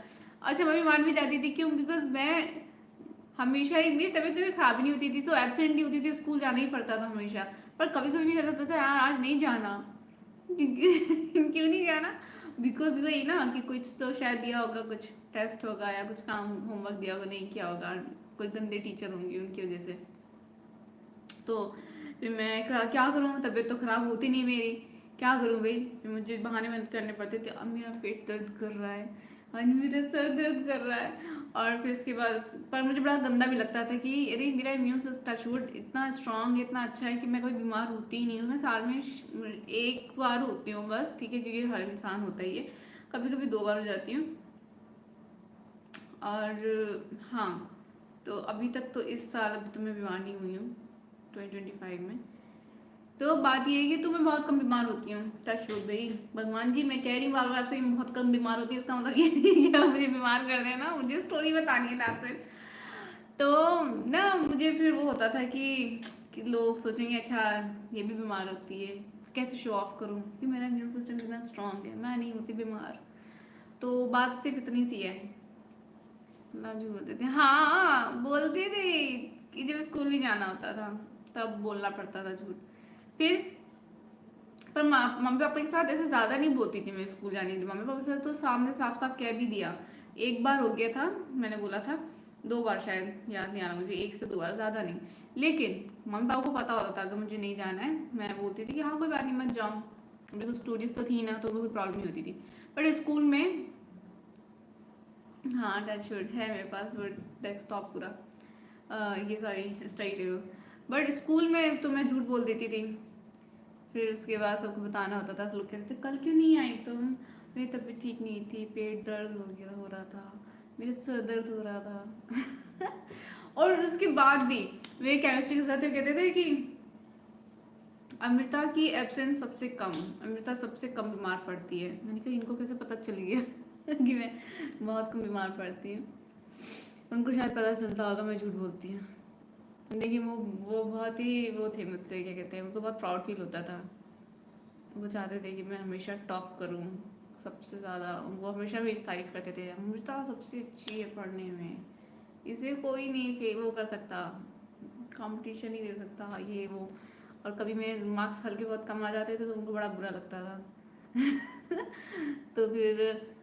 अच्छा मम्मी मान भी जाती थी, क्यों, बिकॉज मैं हमेशा ही, मेरी तबीयत कभी खराब ही नहीं होती थी, तो एबसेंट नहीं होती थी, स्कूल जाना ही पड़ता था हमेशा। पर कभी कभी भी रहता था यार आज नहीं जाना, क्यों नहीं जाना, बिकॉज वही ना कि कुछ तो शायद दिया होगा, कुछ टेस्ट होगा या कुछ काम होमवर्क दिया होगा, नहीं किया होगा, कोई गंदे टीचर होंगे उनकी वजह से। तो फिर मैं क्या करूँ, तबीयत तो खराब होती नहीं मेरी, क्या करूँ भाई, फिर मुझे बहाने बंद करने पड़ते थे, अब मेरा पेट दर्द कर रहा है, आज मेरा सर दर्द कर रहा है। और फिर इसके बाद, पर मुझे बड़ा गंदा भी लगता था कि अरे मेरा इम्यून सिस्टम टचवुड इतना स्ट्रांग है, इतना अच्छा है कि मैं कभी बीमार होती ही नहीं हूँ, मैं साल में एक बार होती हूँ बस, ठीक है, क्योंकि हर इंसान होता ही है, कभी कभी 2 बार हो जाती हूँ। और हाँ, तो अभी तक तो इस साल अभी तो मैं बीमार नहीं हुई हूँ 2025 में। तो बात ये है कि तो मैं बहुत कम बीमार होती हूँ, टच वुड भाई, भगवान जी मैं कह रही हूँ बार बार आपसे कि मैं बहुत कम बीमार होती हूँ, इसका मतलब ये नहीं कि आप मुझे बीमार कर देना, मुझे स्टोरी बतानी है आपसे। तो ना मुझे फिर वो होता था कि लोग सोचेंगे अच्छा ये भी बीमार होती है, कैसे शो ऑफ करूँ कि मेरा इम्यून सिस्टम इतना स्ट्रांग है, मैं नहीं होती बीमार। तो बात सिर्फ इतनी सी है। लाजू बोलते थे, हाँ बोलते थे कि जब स्कूल नहीं जाना होता था तब बोलना पड़ता था झूठ। फिर पर मम्मी पापा के साथ ऐसे ज्यादा नहीं बोलती थी मैं स्कूल जाने के लिए। मम्मी पापा के साथ तो सामने साफ साफ कह भी दिया। एक बार हो गया था, मैंने बोला था। 2 बार शायद, याद नहीं आ रहा मुझे, 1 से 2 बार, ज्यादा नहीं। लेकिन मम्मी पापा को पता होता था अगर मुझे नहीं जाना है, मैं बोलती थी कि हाँ कोई बात नहीं मत जाऊँ। बिकॉज स्टोरीज तो थी ना, तो कोई प्रॉब्लम नहीं होती थी। बट स्कूल में, हाँ टचवुड है मेरे पास वो डेस्कटॉप पूरा, ये sorry study table. But school में तो मैं झूठ बोल देती थी। फिर उसके बाद सबको बताना होता था। लोग कहते थे कल क्यों नहीं आई तुम, मेरी तबीयत ठीक नहीं थी, पेट दर्द वगैरह हो रहा था, मेरे सर दर्द हो रहा था। और उसके बाद भी मेरे केमिस्ट्री के सर कहते थे कि अमृता की एब्सेंस सबसे कम, अमृता सबसे कम बीमार पड़ती है। मैंने कहा इनको कैसे पता चल गया कि मैं बहुत कम बीमार पड़ती हूँ। उनको शायद पता चलता होगा मैं झूठ बोलती हूँ। लेकिन वो बहुत ही वो थे मुझसे, क्या कहते हैं, उनको बहुत प्राउड फील होता था। वो चाहते थे कि मैं हमेशा टॉप करूं सबसे ज़्यादा। वो हमेशा मेरी तारीफ करते थे, अमृता सबसे अच्छी है पढ़ने में, इसे कोई नहीं कि वो कर सकता, कंपटीशन ही दे सकता, ये वो। और कभी मेरे मार्क्स हल्के बहुत कम आ जाते थे तो उनको बड़ा बुरा लगता था। तो फिर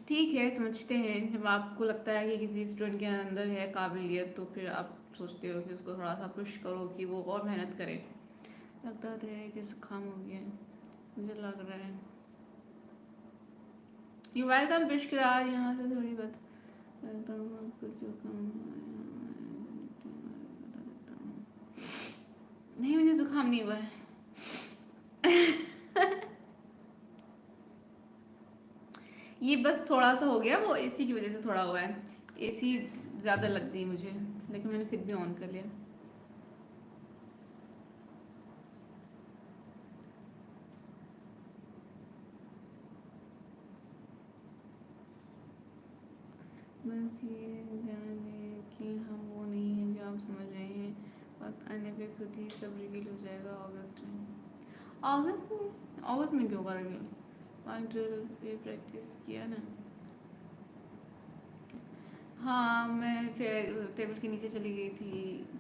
ठीक है, समझते हैं। जब आपको लगता है कि किसी स्टूडेंट के अंदर है काबिलियत, तो फिर आप सोचते हो कि उसको थोड़ा सा पुश करो कि वो और मेहनत करे। लगता तो है कि जुकाम हो गया है, मुझे लग रहा है। यू वेलकम पिशकराज, यहाँ से थोड़ी बात करता हूँ आपको जो कम। नहीं मुझे जुकाम नहीं हुआ है। ये बस थोड़ा सा हो गया, वो एसी की वजह से थोड़ा हुआ है। एसी ज़्यादा लगती है मुझे, लेकिन मैंने फिर भी ऑन कर लिया। बस ये जाने कि हम वो नहीं हैं जो आप समझ रहे हैं। वक्त आने पे खुद ही सब रिवील हो जाएगा। अगस्त में, अगस्त में, अगस्त में क्यों होगा रिवील? ड्रिल पे प्रैक्टिस किया ना। हाँ मैं चेयर टेबल के नीचे चली गई थी,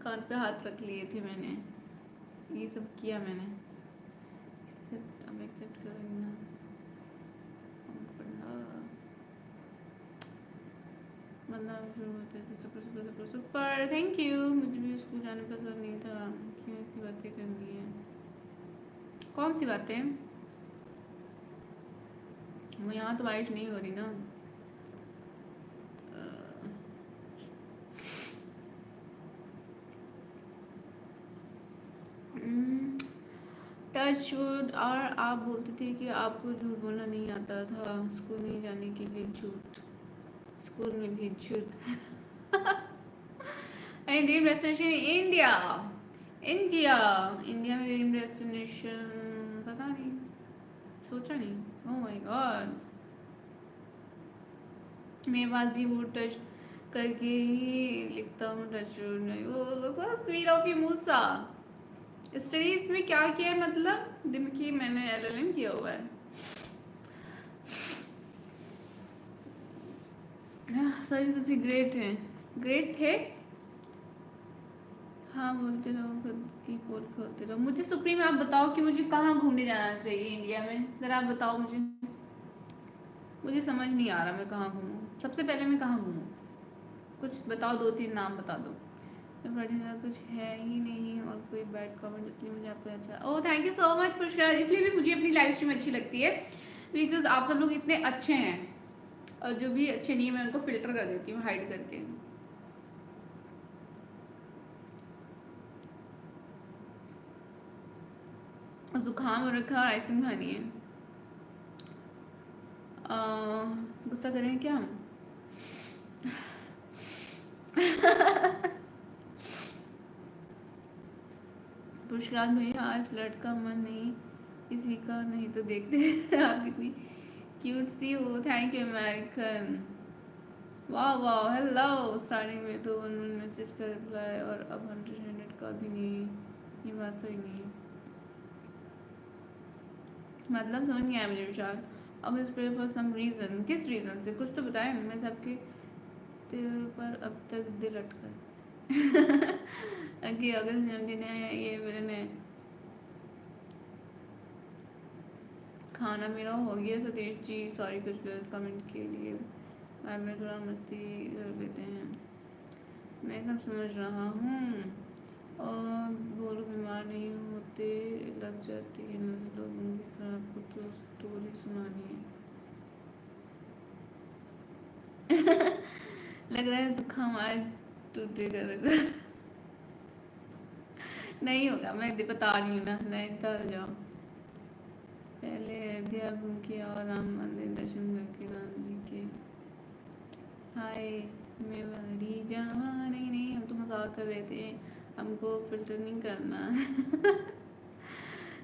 कान पे हाथ रख लिए थे मैंने, ये सब किया मैंने। एक्सेप्ट, अब एक्सेप्ट करेंगे ना पढ़ना, मतलब शुरू होते थे super super super super. Thank you. मुझे भी स्कूल जाना पसंद नहीं था, क्यों ऐसी बातें कर दी है? कौन सी बातें? वो यहाँ तो बारिश नहीं हो रही ना। Touch wood. और आप बोलते थे कि आपको झूठ बोलना नहीं आता था स्कूल नहीं जाने के लिए। झूठ, स्कूल में भी झूठ। Dream destination India, India, India में ड्रीम डेस्टिनेशन पता नहीं, सोचा नहीं। ओह माय गॉड, मेरे पास भी वो टच करके ही लिखता हूँ। टच वुड नहीं, वो सो sweet of you Musa. Studies में क्या किया है, मतलब दिन की मैंने एलएलएम किया हुआ है। सॉरी तुझे ग्रेट है, ग्रेट थे। हाँ बोलते रहो, खुद की पोल खोलते रहो। मुझे सुप्रीम आप बताओ कि मुझे कहाँ घूमने जाना चाहिए इंडिया में, ज़रा आप बताओ मुझे। मुझे समझ नहीं आ रहा मैं कहाँ घूमूँ, सबसे पहले मैं कहाँ घूमूँ? कुछ बताओ, 2-3 नाम बता दो। कुछ है ही नहीं और कोई बैड कमेंट, इसलिए मुझे आपको अच्छा। Oh thank you so much Pushkar, इसलिए भी मुझे अपनी लाइव स्ट्रीम अच्छी लगती है, बिकॉज आप सब लोग इतने अच्छे हैं। और जो भी अच्छे नहीं है मैं उनको फिल्टर कर देती हूँ हाइड करके। जुकाम हो रखा और आइसक्रीम खानी है। गुस्सा करें क्या हम? पुष्कराज भैया आज फ्लर्ट का मन नहीं किसी का, नहीं तो देखते आप कितनी क्यूट सी हो। Thank you American. वाह वाह, हेलो। स्टार्टिंग में तो 1 मैसेज का रिप्लाई और अब 100 का भी नहीं, ये बात सही नहीं है। मतलब समझ नहीं आया मुझे विशाल। अगर प्रे फॉर सम रीज़न, किस रीज़न से, कुछ तो बताएं। मैं सबके दिल पर अब तक दिल अटका कि अगर जन्मदिन है, ये मैंने खाना मेरा हो गया। सतीश जी सॉरी कुछ गलत कमेंट के लिए, मैम में थोड़ा मस्ती कर लेते हैं, मैं सब समझ रहा हूँ। और बोलो बीमार नहीं होते, लग जाती है नजर लोगों की, फिर आपको तो स्टोरी सुनानी है। लग रहा है जुकाम आज टूटेगा लग रहा है। नहीं होगा, मैं बता रही हूँ ना, नैनीताल जाओ पहले, अयोध्या घूम के और राम मंदिर दर्शन करके राम जी के। हाय मैं वाली जहाँ, नहीं नहीं, हम तो मजाक कर रहे थे, हमको फिल्टर नहीं करना।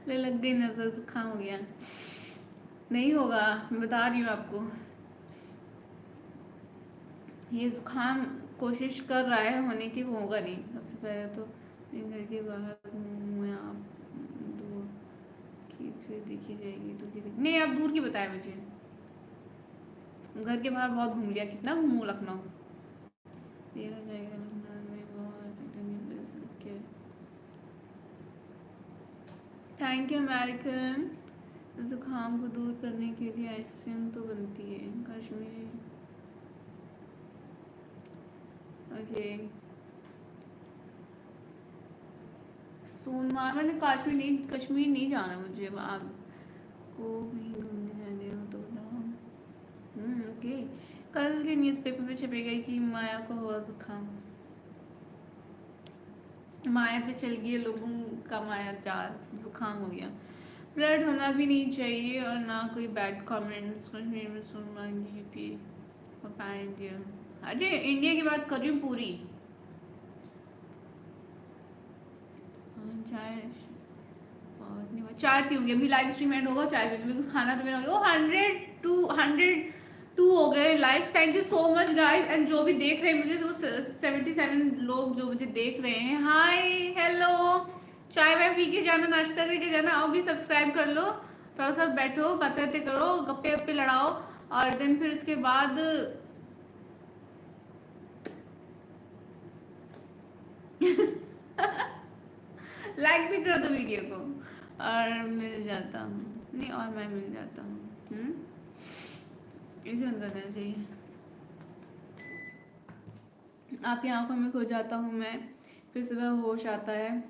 ले लग गई नजर, जुकाम हो गया। नहीं होगा, मैं बता रही हूँ आपको, ये जुकाम कोशिश कर रहा है होने की, वो होगा नहीं। सबसे पहले तो घर के बाहर घूमूँ आप दूर की, फिर देखी जाएगी दूर की नहीं, आप दूर की बताएं मुझे। घर के बाहर बहुत घूम लिया, कितना घूमूँ लखनऊ, तेरा जाएगा लखनऊ में बहुत। Thank you American. जुकाम को दूर करने के लिए आइसक्रीम तो बनती है कश्मीरी। ओके सोनमार्ग, मैंने कश्मीर नहीं जाना मुझे, अब आपको कहीं घूमने जाने हो तो बताओ। ओके, कल के न्यूज़पेपर में छपेगा कि माया को हुआ जुकाम, माया पे चल गई लोगों का माया जाल, जुकाम हो गया। ब्लड होना भी नहीं चाहिए और ना कोई बैड कमेंट्स, कश्मीर में सोनमार्ग यूपी पापा इंडिया। अरे इंडिया की बात कर रही हूँ पूरी। चाय बहुत नहीं, चाय पीऊंगी अभी, लाइव स्ट्रीम एंड होगा, चाय पीऊंगी बिकॉज खाना तो मेरा हो गया। वो 102 हो गए likes, thank you so much guys. And जो भी देख रहे हैं मुझे, वो 77 लोग जो मुझे देख रहे हैं, हाय हेलो, चाय वाय पी के जाना, नाश्ता करके जाना, आओ भी सब्सक्राइब कर लो, थोड़ा सा बैठो, बातें बातें करो, गप्पे वप्पे लड़ाओ, और देन फिर उसके बाद लाइक भी कर दो वीडियो को, और मिल जाता हूँ, नहीं और मैं मिल जाता हूँ। इसे बंद कर देना चाहिए। आपकी आंखों में खो जाता हूँ मैं, फिर सुबह होश आता है।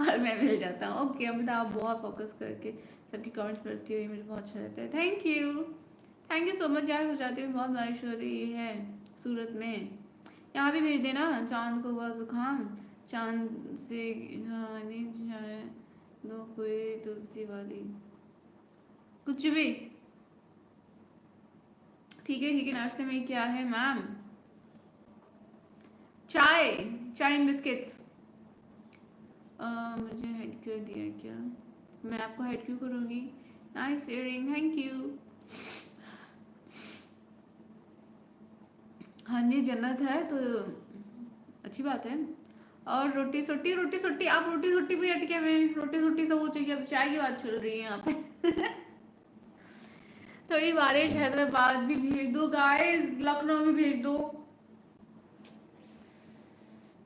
और मैं मिल जाता हूँ। ओके, अब आप बहुत फोकस करके सबकी कमेंट्स पढ़ती हुई, मुझे बहुत अच्छा लगता है। थैंक यू सो मच यार। गुजराती में बहुत बारिश हो रही है सूरत में, यहाँ भी भेज देना। चांद को हुआ जुकाम, चांद से नहाने जाए दो कोई तुलसी वाली, कुछ भी ठीक है। ठीक है, नाश्ते में क्या है मैम? चाय, चाय एंड बिस्किट्स। मुझे हेड कर दिया क्या? मैं आपको हेड क्यों करूँगी? Nice earring, thank you. हाँ जी, जन्नत है तो अच्छी बात है। और रोटी सोटी, रोटी सोटी, आप रोटी सोटी भी अटके हुए, रोटी सोटी सब हो चुकी है, अब चाय की बात चल रही है यहाँ पे। थोड़ी बारिश हैदराबाद भी भेज दो गाइस, लखनऊ भी भेज दो।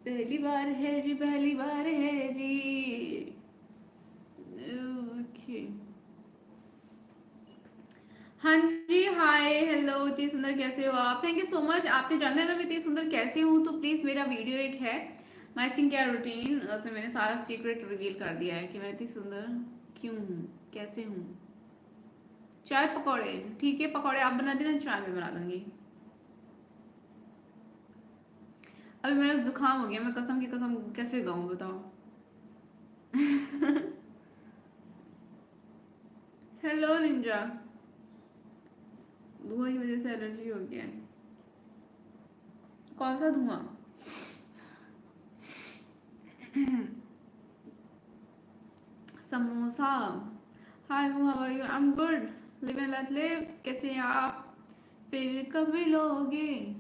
पहली बार है जी, पहली बार है जी। ओके हाँ जी, हाय हेलो, इतनी सुंदर कैसे हो आप? Thank you so much. आपने जानना है ना मैं इतनी सुंदर कैसे हूँ, तो प्लीज मेरा वीडियो एक है माई स्किन केयर रूटीन, उसमें मैंने सारा सीक्रेट रिवील कर दिया है कि मैं इतनी सुंदर क्यों हूँ, कैसे हूँ। चाय पकौड़े, ठीक है, पकौड़े आप बना देना, चाय में बना दूंगी। अभी मेरा जुकाम हो गया, मैं कसम की कसम कैसे गाऊं बताओ। हेलो निंजा, धुआं की वजह से एलर्जी हो गया है। कौन सा धुआं? समोसा। हाय हूँ, how are you? I am good, live and let live. कैसे हैं आप? फिर कब मिलोगे?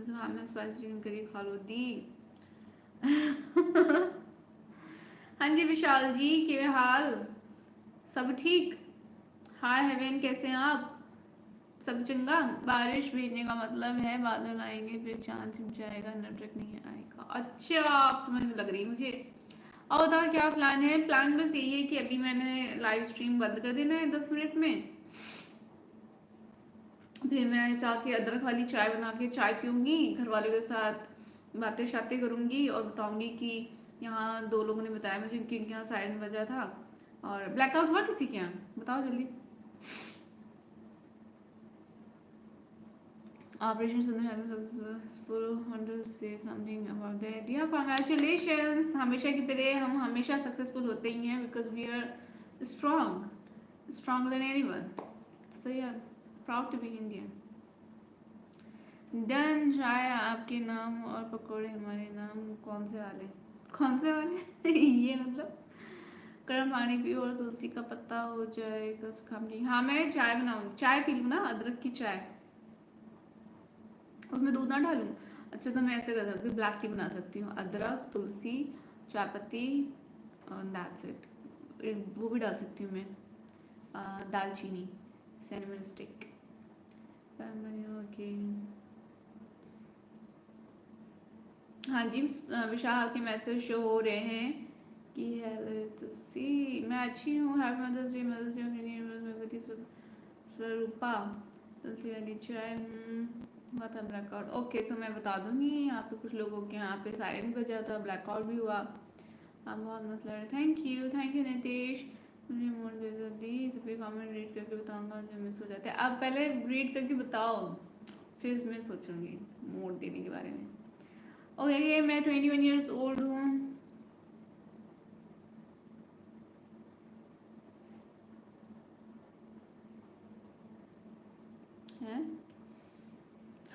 हाँ, मैं स्पाइसी चिकन करी खा लो दी। हाँ जी विशाल जी, क्या हाल? सब ठीक? हाय हेवन, कैसे हैं आप? सब चंगा? बारिश भेजने का मतलब है बादल आएंगे फिर चांद छिप जाएगा, नेटवर्क नहीं आएगा। अच्छा, आप समझ में लग रही है मुझे। और बताओ क्या प्लान है? प्लान बस यही है कि अभी मैंने लाइव स्ट्रीम बंद कर देना है 10 मिनट में, फिर मैं जाके अदरक वाली चाय बना के चाय पीऊंगी, घर वालों के साथ बातें शातें करूंगी और बताऊंगी कि यहाँ 2 लोगों ने बताया मुझे कि इनके यहाँ सायरन बजा था। और ब्लैकआउट हुआ किसी के यहाँ? बताओ जल्दी। Operation Sandhya has been successful. Want to say something about that? Yeah, congratulations. हमेशा की तरह हम हमेशा सक्सेसफुल होते ही हैं because we are strong, stronger than anyone. So yeah, proud to be Indian. Done. चाय आपके नाम और पकोड़े हमारे नाम। कौन से वाले? कौन से वाले? ये मतलब गर्म पानी पियो और तुलसी का पत्ता हो जाएगा जुकाम नहीं। हाँ, मैं चाय बनाऊंगी, चाय पी लूँ ना, अदरक की चाय। उसमें दूध ना डालूं? अच्छा, तो मैं ऐसे कर सकती हूँ, ब्लैक टी बना सकती हूँ, अदरक, तुलसी, चाय पत्ती, दैट्स इट। वो भी डाल सकती हूँ मैं, दालचीनी, सिनेमन स्टिक। ओके। हाँ जी, विशाल आपके मैसेज शो हो रहे हैं कि हेलो तुलसी, मैं अच्छी हूँ, happy mother's day. Mother's day Swaroopa, Tulsi वाली चाय हुआ था ब्लैकआउट। ओके, तो मैं बता दूंगी। यहाँ पे कुछ लोगों के यहाँ पे सायरन बजा था, ब्लैकआउट भी हुआ। आप बहुत मसला है। Thank you Nitish. मुझे मोड़ दे जल्दी, सभी कमेंट रीड करके बताऊंगा जो मिस हो जाते हैं। आप पहले रीड करके बताओ, फिर मैं सोचूंगी मोड़ देने के बारे में। ओके, मैं 21 ईयर्स ओल्ड हूँ।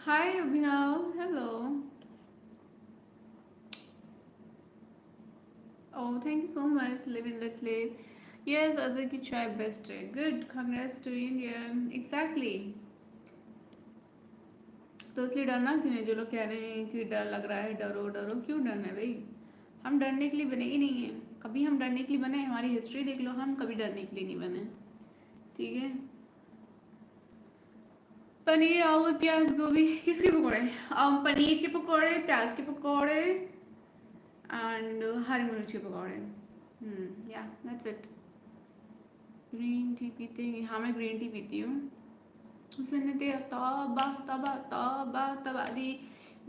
हाय अभिनव, hello. Oh, thank you so much. Live and let live. Yes, अदरक की चाय बेस्ट है। Good, congrats to India. Exactly. तो इसलिए डरना क्यों है? जो लोग कह रहे हैं कि डर लग रहा है, डरो डरो, क्यों डरना है भाई? हम डरने के लिए बने ही नहीं है। कभी हम डरने के लिए बने? हमारी हिस्ट्री देख लो, हम कभी डरने के लिए नहीं बने। ठीक है। पनीर, आलू, प्याज, गोभी, किसके पकौड़े? पनीर के पकौड़े, प्याज के पकौड़े एंड हरी मिर्च के पकौड़े। या दैट्स इट। ग्रीन टी पीते हैं? हाँ, मैं ग्रीन टी पीती हूँ। उसने तेरा तौबा तौबा तौबा तौबा दी।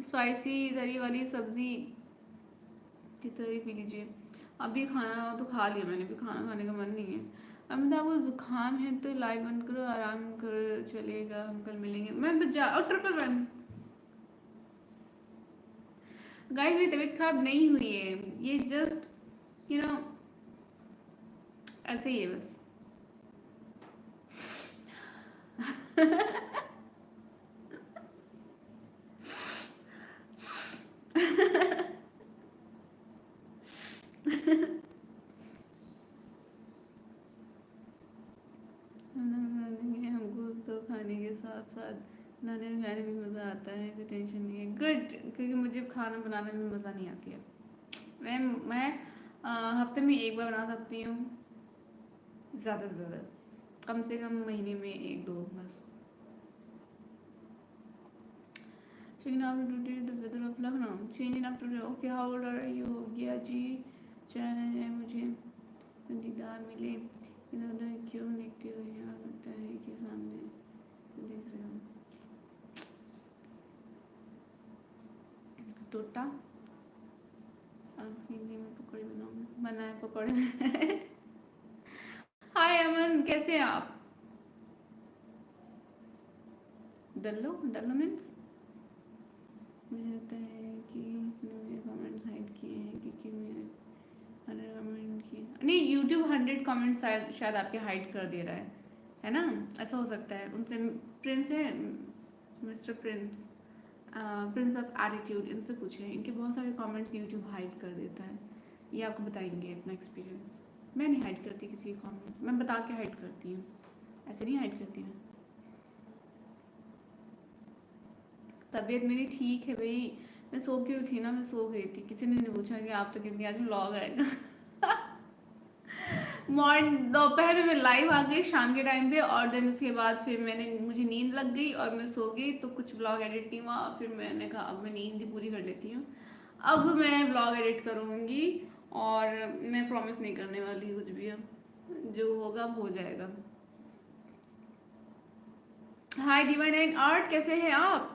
स्पाइसी तरी वाली सब्जी की तरी पी लीजिए। अभी खाना हो तो खा लिया मैंने, भी खाना खाने का मन नहीं है। अब तो आपको जुकाम है तो लाइव बंद करो, आराम करो, चलेगा, हम कल मिलेंगे। मैं बजा और ट्रिपल वन। गाइस, मेरी तबीयत खराब नहीं हुई है, ये जस्ट यू नो ऐसे ही है बस। हमको तो खाने के साथ साथ नहाने नहाने में मज़ा आता है, कोई टेंशन नहीं है। गुड, क्योंकि मुझे खाना बनाने में मज़ा नहीं आती है। मैं हफ्ते में एक बार बना सकती हूँ, ज़्यादा से ज़्यादा, कम से कम महीने में एक दो बस। Checking out today the weather of Lucknow. Changing up today. Okay, how old are you? हो गया जी। चैनल है मुझे दीदार मिले। इधर उधर क्यों देखते हो यार? लगता है कि सामने देख रहे हो। टोटा, आपके लिए मैं पकौड़े बनाऊंगी। बनाए पकौड़े। हाय अमन, कैसे हैं आप? डल्लो डल्लो मीन्स मुझे लगता है कि मेरे कमेंट्स हाइड किए हैं क्योंकि मेरे 100 कमेंट किए। नहीं, यूट्यूब 100 कमेंट्स शायद आपके हाइड कर दे रहा है ना? ऐसा हो सकता है। उनसे प्रिंस है, mister Prince, Prince of attitude, इनसे पूछे। इनके बहुत सारे कमेंट्स यूट्यूब हाइड कर देता है। ये आपको बताएंगे अपना एक्सपीरियंस। मैं नहीं हाइड करती किसी के कमेंट, मैं बता के हाइड करती हूँ, ऐसे नहीं हाइड करती मैं। तबीयत मेरी ठीक है भाई। मैं सो के उठी ना, मैं सो गई थी। किसी ने नहीं पूछा कि आप तो कितनी आज व्लॉग आएगा। मॉर्निंग दोपहर में मैं लाइव आ गई शाम के टाइम पे, और देन उसके बाद फिर मुझे नींद लग गई और मैं सो गई, तो कुछ ब्लॉग एडिट नहीं हुआ। फिर मैंने कहा अब मैं नींद ही पूरी कर लेती हूँ, अब मैं ब्लॉग एडिट करूँगी, और मैं प्रॉमिस नहीं करने वाली कुछ भी, अब जो होगा अब हो जाएगा। हाय डिवाइन आर्ट, कैसे हैं आप?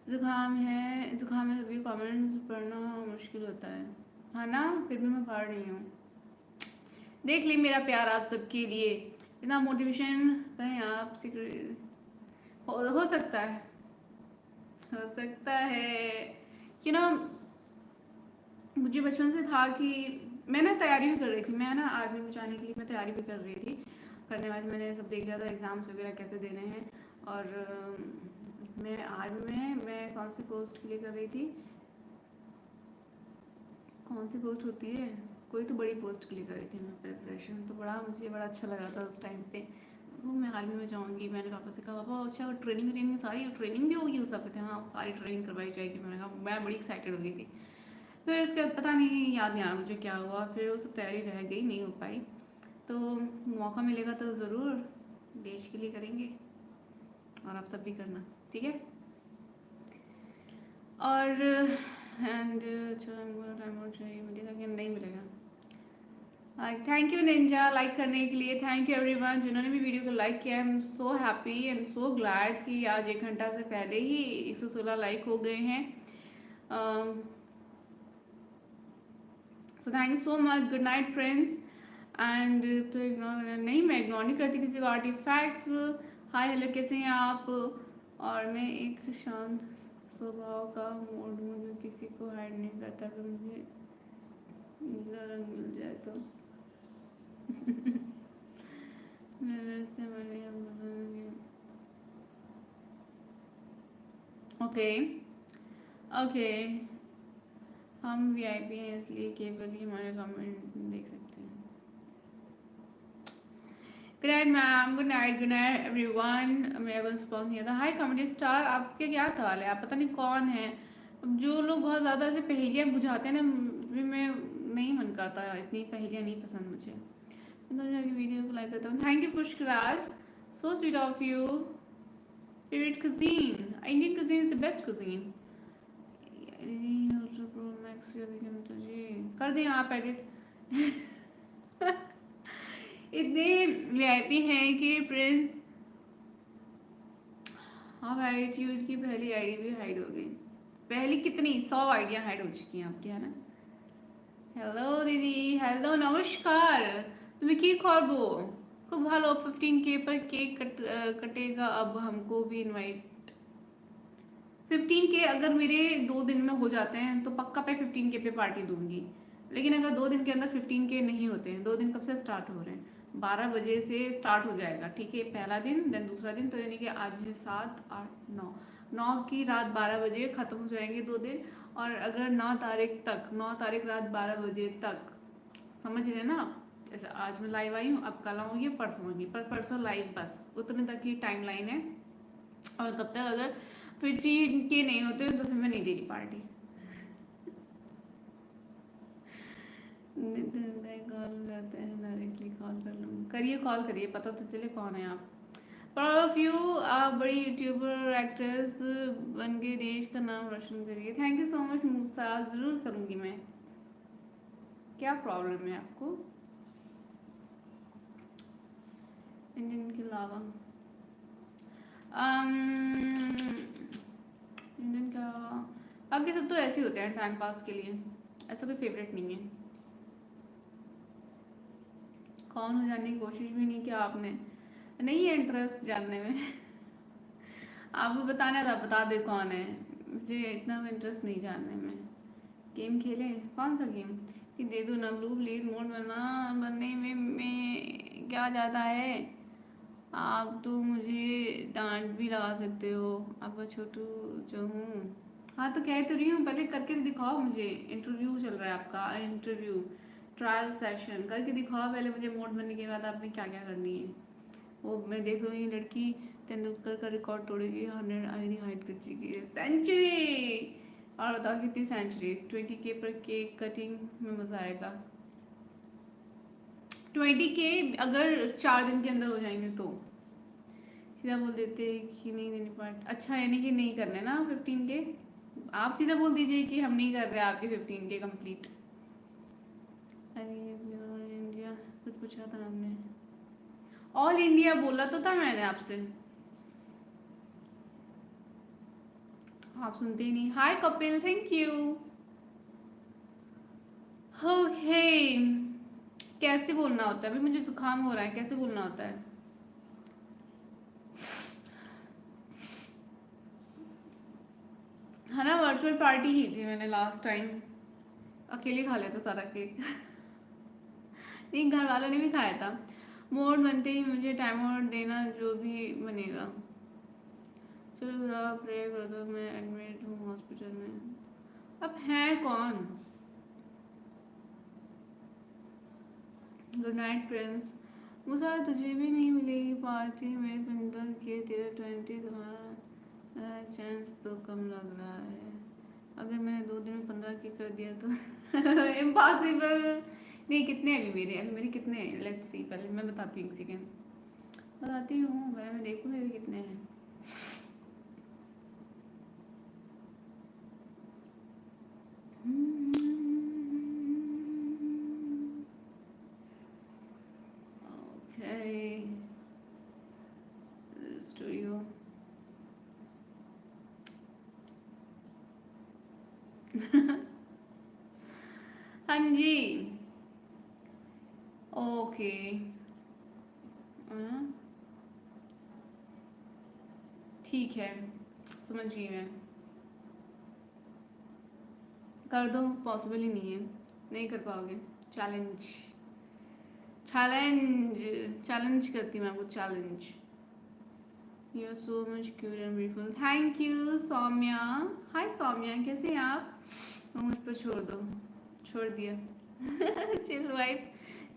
जुकाम है, जुकाम में सभी कमेंट्स पढ़ना मुश्किल होता है ना, फिर भी मैं पढ़ रही हूँ। देख ली मेरा प्यार आप सबके लिए, इतना मोटिवेशन कहें आप हो सकता है, हो सकता है। यू नो, मुझे बचपन से था कि मैं ना तैयारी भी कर रही थी, मैं ना आर्मी में जाने के लिए मैं तैयारी भी कर रही थी। करने बाद मैंने सब देख लिया था एग्ज़ाम्स वगैरह कैसे देने हैं, और मैं आर्मी में मैं कौन सी पोस्ट के लिए कर रही थी, कौन सी पोस्ट होती है, कोई तो बड़ी पोस्ट के लिए कर रही थी मैं प्रिपरेशन, तो मुझे बड़ा अच्छा लग रहा था उस टाइम पे, वो मैं आर्मी में जाऊँगी। मैंने पापा से कहा पापा अच्छा ट्रेनिंग सारी ट्रेनिंग भी होगी उस सब पे, हाँ सारी ट्रेनिंग करवाई जाएगी। मैंने कहा, मैं बड़ी एक्साइटेड हो गई थी। फिर उसके बाद पता नहीं, याद नहीं आ रहा मुझे क्या हुआ, फिर वो सब तैयारी रह गई, नहीं हो पाई। तो मौका मिलेगा तो ज़रूर देश के लिए करेंगे, और आप सब भी करना, ठीक है। और एंड टाइम और चाहिए, मिलेगा कि नहीं मिलेगा। थैंक यू निंजा लाइक करने के लिए, थैंक यू एवरीवन जिन्होंने भी वीडियो को लाइक किया। I am so happy and so glad कि आज 1 घंटा से पहले ही 116 लाइक हो गए हैं। So thank you so much, good night friends. And तो इग्नोर नहीं, मैं इग्नोर नहीं करती किसी को। आर्टिफैक्ट्स, हाय हेलो, कैसे हैं आप? और मैं एक शांत स्वभाव का मोड हूँ जो किसी को हाइड नहीं करता, अगर मुझे नीला रंग मिल जाए तो मैं वैसे मरी ओके ओके। हम वीआईपी हैं इसलिए केवल ही हमारे कमेंट देख सकते हैं। Good night ma'am, good night everyone. मेरा कोई रिस्पॉन्स नहीं आता। हाय कॉमेडी स्टार, आपके क्या सवाल है? आप पता नहीं कौन है। जो लोग बहुत ज़्यादा ऐसे पहेलियाँ बुझाते हैं ना, मैं नहीं मन करता, इतनी पहेलियाँ नहीं पसंद मुझे। वीडियो को लाइक करता हूँ, thank you Pushkaraj, so sweet of you. Favourite cuisine, Indian cuisine is the best cuisine. Pro max जी कर दें आप एडिट। इतने वीआईपी हैं कि प्रिंस, हाँ एटीट्यूड की पहली आईडी भी हाइड हो गई। पहली कितनी 100 आइडियाँ हाइड हो चुकी हैं आपकी, है ना। हेलो दीदी, हेलो नमस्कार। तुम्हें की खबरो? खूब ভালো। 15K पर केक कटेगा, अब हमको भी इनवाइट। 15K अगर मेरे 2 दिन में हो जाते हैं तो पक्का पे 15K पे पार्टी दूंगी। लेकिन अगर 2 दिन के अंदर 15K नहीं होते हैं, 2 दिन कब से स्टार्ट हो रहे हैं? 12 बजे से स्टार्ट हो जाएगा, ठीक है, पहला दिन, देन दूसरा दिन, तो यानी कि आज है 7 8 9, 9 की रात 12 बजे ख़त्म हो जाएंगे 2 दिन। और अगर 9 तारीख तक, 9 तारीख रात 12 बजे तक, समझ रहे ना आप? जैसे आज मैं लाइव आई हूँ, अब कल आऊँगी, परसों आऊँगी, पर परसों लाइव, बस उतने तक की टाइम लाइन है। और तब तक अगर 15K नहीं होते तो फिर मैं नहीं दे रही पार्टी। कॉल करते हैं, डायरेक्टली कॉल कर लूँ, करिए, कॉल करिए, पता तो चले कौन है आप। ऑल ऑफ यू, आप बड़ी यूट्यूबर एक्ट्रेस बन के देश का नाम रोशन करिए। थैंक यू सो मच मूसा, ज़रूर करूँगी मैं। क्या प्रॉब्लम है आपको? इंडियन के अलावा इंडियन का, बाकी सब तो ऐसे ही होते हैं टाइम पास के लिए, ऐसा कोई फेवरेट नहीं है। कौन हो जानने की कोशिश भी नहीं किया आपने, नहीं है इंटरेस्ट जानने में। आपको बताना था, बता दे कौन है, मुझे इतना इंटरेस्ट नहीं जानने में। गेम खेलें, कौन सा गेम? कि दे दो ना ब्लू प्लीज मोड बनने में क्या जाता है? आप तो मुझे डांट भी लगा सकते हो, आपका छोटू जो हूँ। हाँ तो कह तो रही हूँ, पहले करके दिखाओ मुझे। इंटरव्यू चल रहा है आपका, इंटरव्यू ट्रायल सेशन करके दिखाओ पहले मुझे। मोड बनने के बाद आपने क्या क्या करनी है वो मैं देख रही हूँ। लड़की तेंदुलकर का रिकॉर्ड तोड़ेगी, 100 आईडी हाइड कर चुकी है, सेंचुरी। और बताओ कितनी सेंचुरीज? 20K पर केक कटिंग में मज़ा आएगा। 20K अगर 4 दिन के अंदर हो जाएंगे तो सीधा बोल देते कि नहीं देने पार्ट। अच्छा यानी कि नहीं करने ना 15K। आप सीधा बोल दीजिए कि हम नहीं कर रहे आपके 15K कंप्लीट। अरे इंडिया कुछ पूछा था हमने, ऑल इंडिया बोला तो था मैंने आपसे, आप सुनते ही नहीं। हाय कपिल, थैंक यू। ओके, कैसे बोलना होता है? अभी मुझे जुकाम हो रहा है, कैसे बोलना होता है? है ना, वर्चुअल पार्टी की थी मैंने लास्ट टाइम, अकेले खा लिया था सारा केक। नहीं, घर वालों ने भी खाया था। मोड बनते ही मुझे टाइम और देना, जो भी बनेगा। चलो थोड़ा प्रे कर दो, मैं एडमिट हूँ हॉस्पिटल में। अब है कौन? Good night Prince. मुझे तुझे भी नहीं मिलेगी पार्टी मेरे 15 के, तेरा 20, तुम्हारा चांस तो कम लग रहा है। अगर मैंने 2 दिन में 15 के कर दिया तो इम्पॉसिबल। नहीं, कितने हैं अभी मेरे कितने हैं? लेट्स सी, पहले मैं बताती हूँ, एक सेकेंड बताती हूँ, पहले मैं देखूँ मेरे कितने हैं। Okay, studio. हाँ जी, ओके। ठीक है, समझ गई मैं। कर दो, पॉसिबल ही नहीं है, नहीं कर पाओगे। चैलेंज, चैलेंज, चैलेंज करती हूँ मैं आपको, challenge. You are so much cute and beautiful. Thank you Saumya. Hi Saumya, कैसे हैं आप? वो मुझ पर छोड़ दो, छोड़ दिया। चिल वाइब्स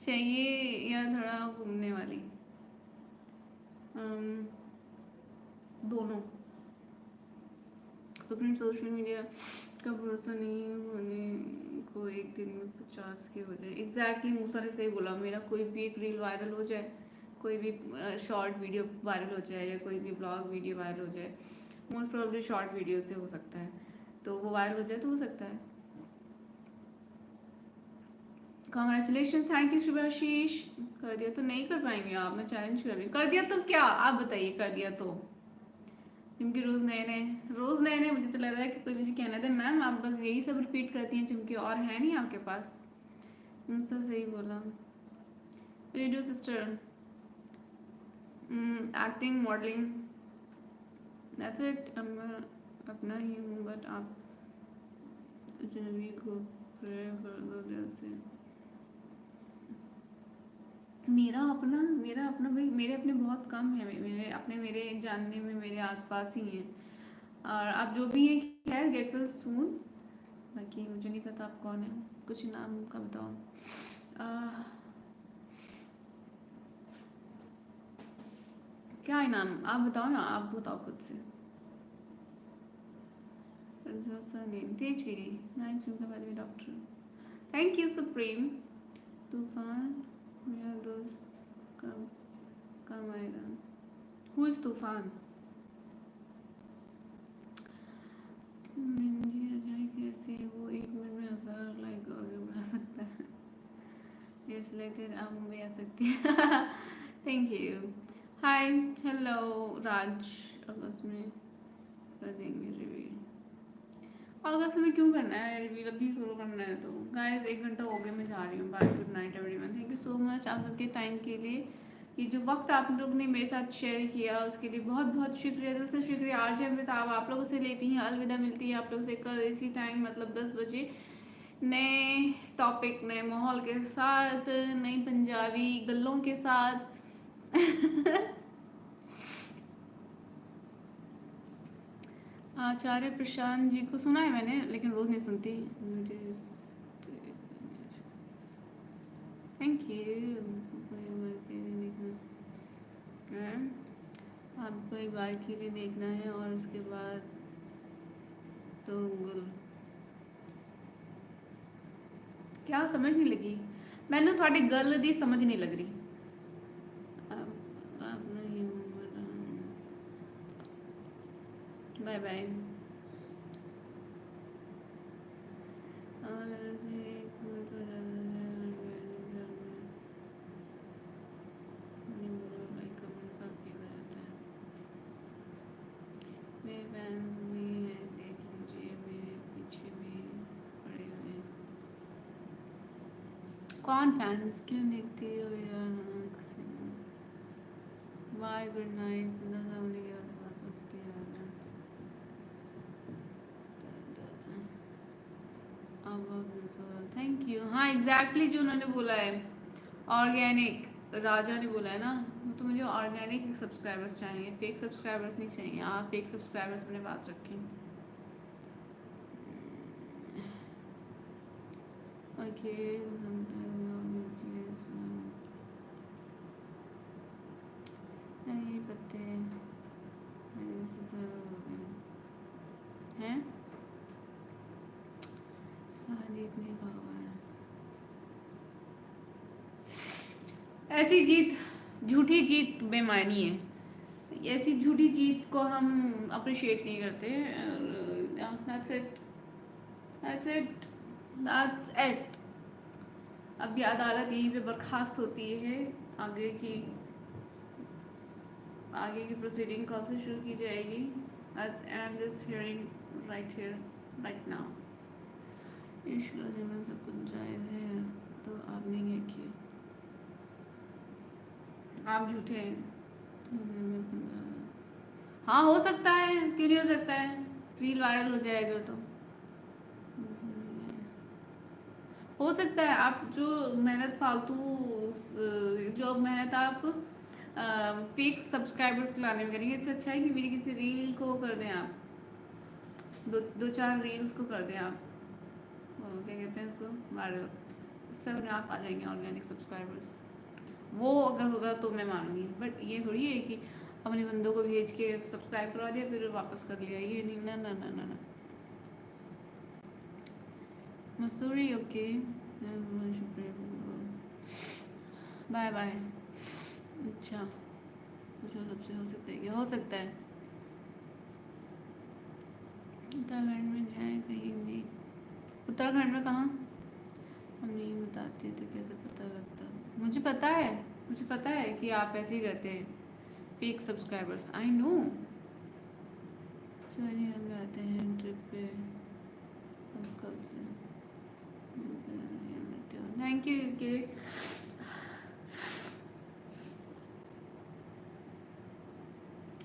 चाहिए या थोड़ा घूमने वाली? दोनों। तो अपनी सोशल मीडिया का भरोसा नहीं होने को एक दिन में 50 के हो जाए। एग्जैक्टली, मूसा ने सही बोला। मेरा कोई भी एक रील वायरल हो जाए, कोई भी शॉर्ट वीडियो वायरल हो जाए, या कोई भी ब्लॉग वीडियो वायरल हो जाए, मोस्ट प्रोबेबली शॉर्ट वीडियो से हो सकता है, तो वो वायरल हो जाए तो हो सकता है। Congratulation, thank you Shubhashish. कर दिया तो नहीं कर पाएंगे आप, मैं चैलेंज कर रही हूँ। कर दिया तो क्या, आप बताइए, कर दिया तो? चुमकी रोज नए नए मुझे तो लग रहा है कि कोई मुझे कहना था मैम आप बस यही सब रिपीट करती हैं चुमकी, और है नहीं आपके पास। मुझसे सही बोला। Radio sister, acting, modelling, that's it. मैं अपना ही हूँ, बट आप अजनबी को प्रेयर कर दो दिल से। मेरा अपना भाई, मेरे अपने बहुत कम है। मेरे अपने, मेरे जानने में मेरे आसपास ही हैं, और आप जो भी हैं, खैर गेट वेल सून। बाकी मुझे नहीं पता आप कौन है, कुछ नाम का बताओ। क्या है नाम, आप बताओ ना, आप बताओ खुद से। नेम तेजवीरी, नाइस वाले डॉक्टर। Thank you supreme. तूफान, मेरा दोस्त कब कब आएगा? हु इज तूफान? मेहंदी आ जाए कैसे? वो 1 मिनट में 1000 लाइक और बढ़ा सकता है। इसलिए आप मुंबई आ सकती हैं। Thank you. हाय, हेलो राज। अगस्त में कर देंगे रिवील। अगस्त में क्यों करना है रिवील, अभी करो करना है तो। गाइस 1 घंटा हो गया, मैं जा रही हूँ। Bye, good night everyone. Thank you so much आप सबके टाइम के लिए। ये जो वक्त आप लोग ने मेरे साथ शेयर किया उसके लिए बहुत बहुत शुक्रिया, दिल से शुक्रिया। आरजे अमृताब आप लोगों से लेती हैं अलविदा, मिलती है आप लोगों से कल इसी टाइम, मतलब 10 बजे, नए टॉपिक, नए माहौल के साथ, नई पंजाबी गल्लों के साथ। आचार्य प्रशांत जी को सुना है मैंने, लेकिन रोज नहीं सुनती। Thank you. आपको एक बार के लिए देखना है और उसके बाद तो क्या समझ नहीं लगी मैनू थोड़ी गल दी समझ नहीं लग रही बाय बाय मेरे फैंस भी हैं देख लीजिए मेरे पीछे भी पड़े हुए हैं कौन फैंस क्यों देखती हो यार बाय गुड नाइट होने के बाद वापस किया थैंक यू हाँ एग्जैक्टली जो उन्होंने बोला है ऑर्गेनिक राजा ने बोला है ना तो मुझे ऑर्गेनिक सब्सक्राइबर्स चाहिए फेक सब्सक्राइबर्स नहीं चाहिए आप फेक सब्सक्राइबर्स अपने पास रखें ओके ये पत्ते हैं जीत नहीं खा हुआ है ऐसी जीत झूठी जीत बेमानी है ऐसी झूठी जीत को हम अप्रिशिएट नहीं करते that's it that's it that's it अब ये अदालत यहीं पे बर्खास्त होती है आगे की प्रोसीडिंग कल से शुरू की जाएगी as and this hearing right here right now ईश्वर में सब कुछ जायज़ है तो आपने क्या किया आप झूठे हैं हाँ हो सकता है क्यों नहीं हो सकता है रील वायरल हो जाएगा तो हो सकता है आप जो मेहनत फालतू जो मेहनत आप फेक सब्सक्राइबर्स को लाने में करेंगे इससे अच्छा है कि मेरी किसी रील को कर दें आप दो चार रील्स को कर दें आप क्या कहते हैं इसको वायरल उससे अपने आप आ जाएंगे ऑर्गेनिक सब्सक्राइबर्स वो अगर होगा तो मैं मानूंगी बट ये थोड़ी है कि अपने बंदों को भेज के सब्सक्राइब करवा दिया फिर वापस कर लिया ये नहीं ना ना ना ना ना मसूरी ओके बाय बाय अच्छा कुछ सबसे हो सकता है क्या हो सकता है उत्तराखंड में जाए कहीं भी उत्तराखंड में कहाँ हम नहीं बताते तो कैसे पता लगता मुझे पता है कि आप ऐसे ही करते हैं फेक सब्सक्राइबर्स आई नो चलिए हम जाते हैं ट्रिप पे हम कल से थैंक यू के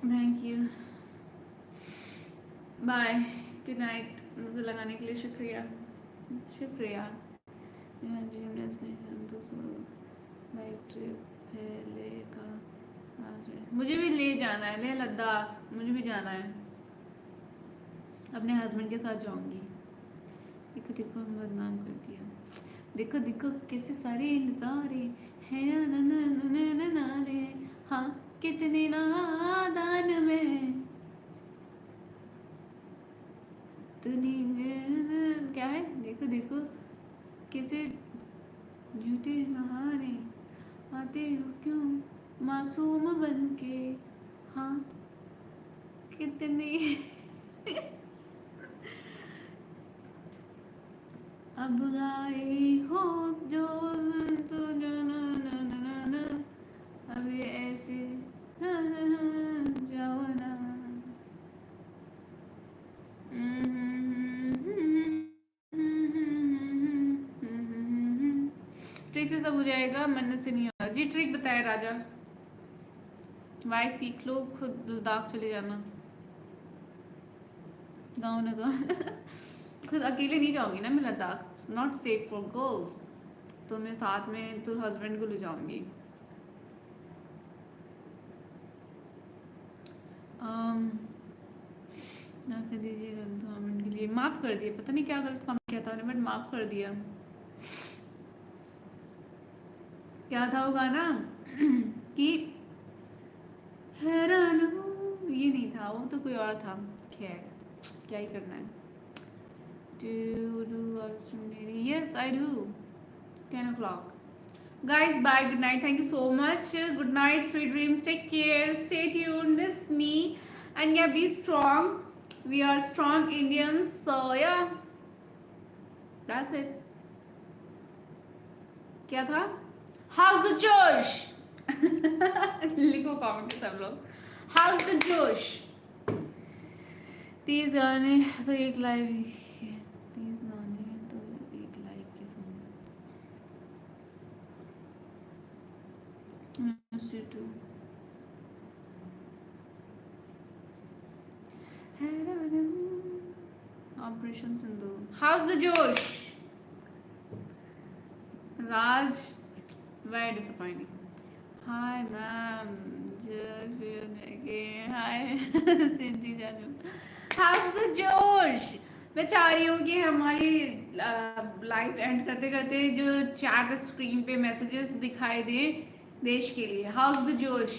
thank you bye good night नजर लगाने के लिए शुक्रिया शुक्रिया मुझे भी ले जाना है ले लद्दाख मुझे भी जाना है अपने हस्बैंड के साथ जाऊंगी देखो देखो हम बदनाम कर दिया देखो देखो कैसे सारे नजारे हैं नारे हाँ कितने नादान में क्या है देखो देखो कैसे झूठे नहारे आते हो क्यों मासूम बन के हाँ कितने अब गाए हो जो तो जो ना अब ऐसे जाओ ना ट्रिक से सब हो जाएगा मन्नत से नहीं होगा जी ट्रिक बताया राजा बाइक सीख लो खुद लद्दाख चले जाना गाँव ना गाँव खुद अकेले नहीं जाऊंगी ना मैं Ladakh not safe for girls तो मैं साथ में तो हस्बैंड को ले जाऊंगी माफ कर दीजिएगा 2 मिनट के लिए माफ कर दिया पता नहीं क्या गलत काम किया था मैंने बट माफ कर दिया क्या था वो गाना कि हैरान हूँ ये नहीं था वो तो कोई और था खैर क्या ही करना है do you do मेरी yes I do 10 o'clock. Guys, bye. Good night. Thank you so much. Good night. Sweet dreams. Take care. Stay tuned. Miss me. And yeah, be strong. We are strong Indians. So yeah, that's it. क्या था? How's the Josh? लिखो comment में सब लोग. How's the Josh? 30 गाने तो एक live ही है. 30 गाने तो एक लाइव के सुन. Miss you too. Operation Sindoor. How's the Josh? Raj, very disappointing. Hi, ma'am. Just again. Hi, Cindy Janu. How's the Josh? मैं चाह रही हूँ कि हमारी लाइव एंड करते करते जो चैट स्क्रीन पे मैसेजेस दिखाई दे देश के लिए. हाउस द जोश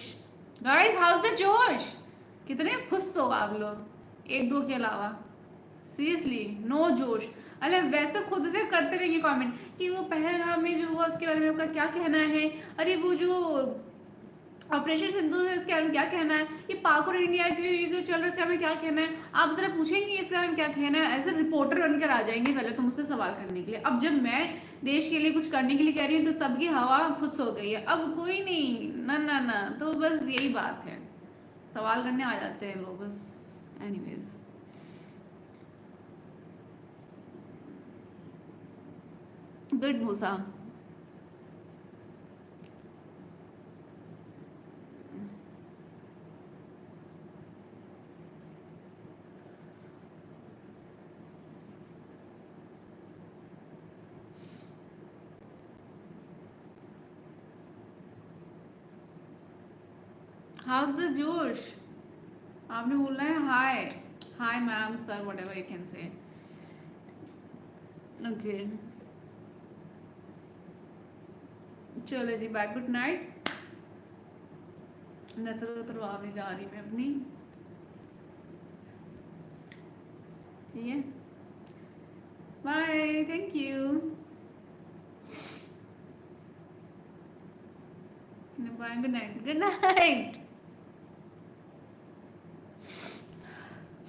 गाइस, हाउस द जोश. कितने खुश हो आप लोग एक दो के अलावा. सीरियसली नो जोश. अरे वैसे खुद से करते रहेंगे कमेंट कि वो पहलगाम में जो हुआ उसके बारे में आपका क्या कहना है. अरे वो जो ऑपरेशन सिंदूर है उसके बारे में क्या कहना है. ये पाक और इंडिया के जो चल रहा है इसके बारे में क्या कहना है. आप जरा पूछेंगे इसके बारे में क्या कहना है. एज ए रिपोर्टर बनकर आ जाएंगे पहले तो मुझसे सवाल करने के लिए. अब जब मैं देश के लिए कुछ करने के लिए कह रही हूँ तो सबकी हवा फुस हो गई है. अब कोई नहीं. ना ना ना. तो बस यही बात है. सवाल करने आ जाते हैं लोग बस. एनीवेज, गुड मूसा. How's the josh. आपने बोलना है hi. Hi ma'am, sir, whatever you can say. Okay, चलो जी, बाय. Good night. नजर उतरवाने जा रही मैं अपनी. ठीक है, bye. Thank you. Bye. Good night. Good night.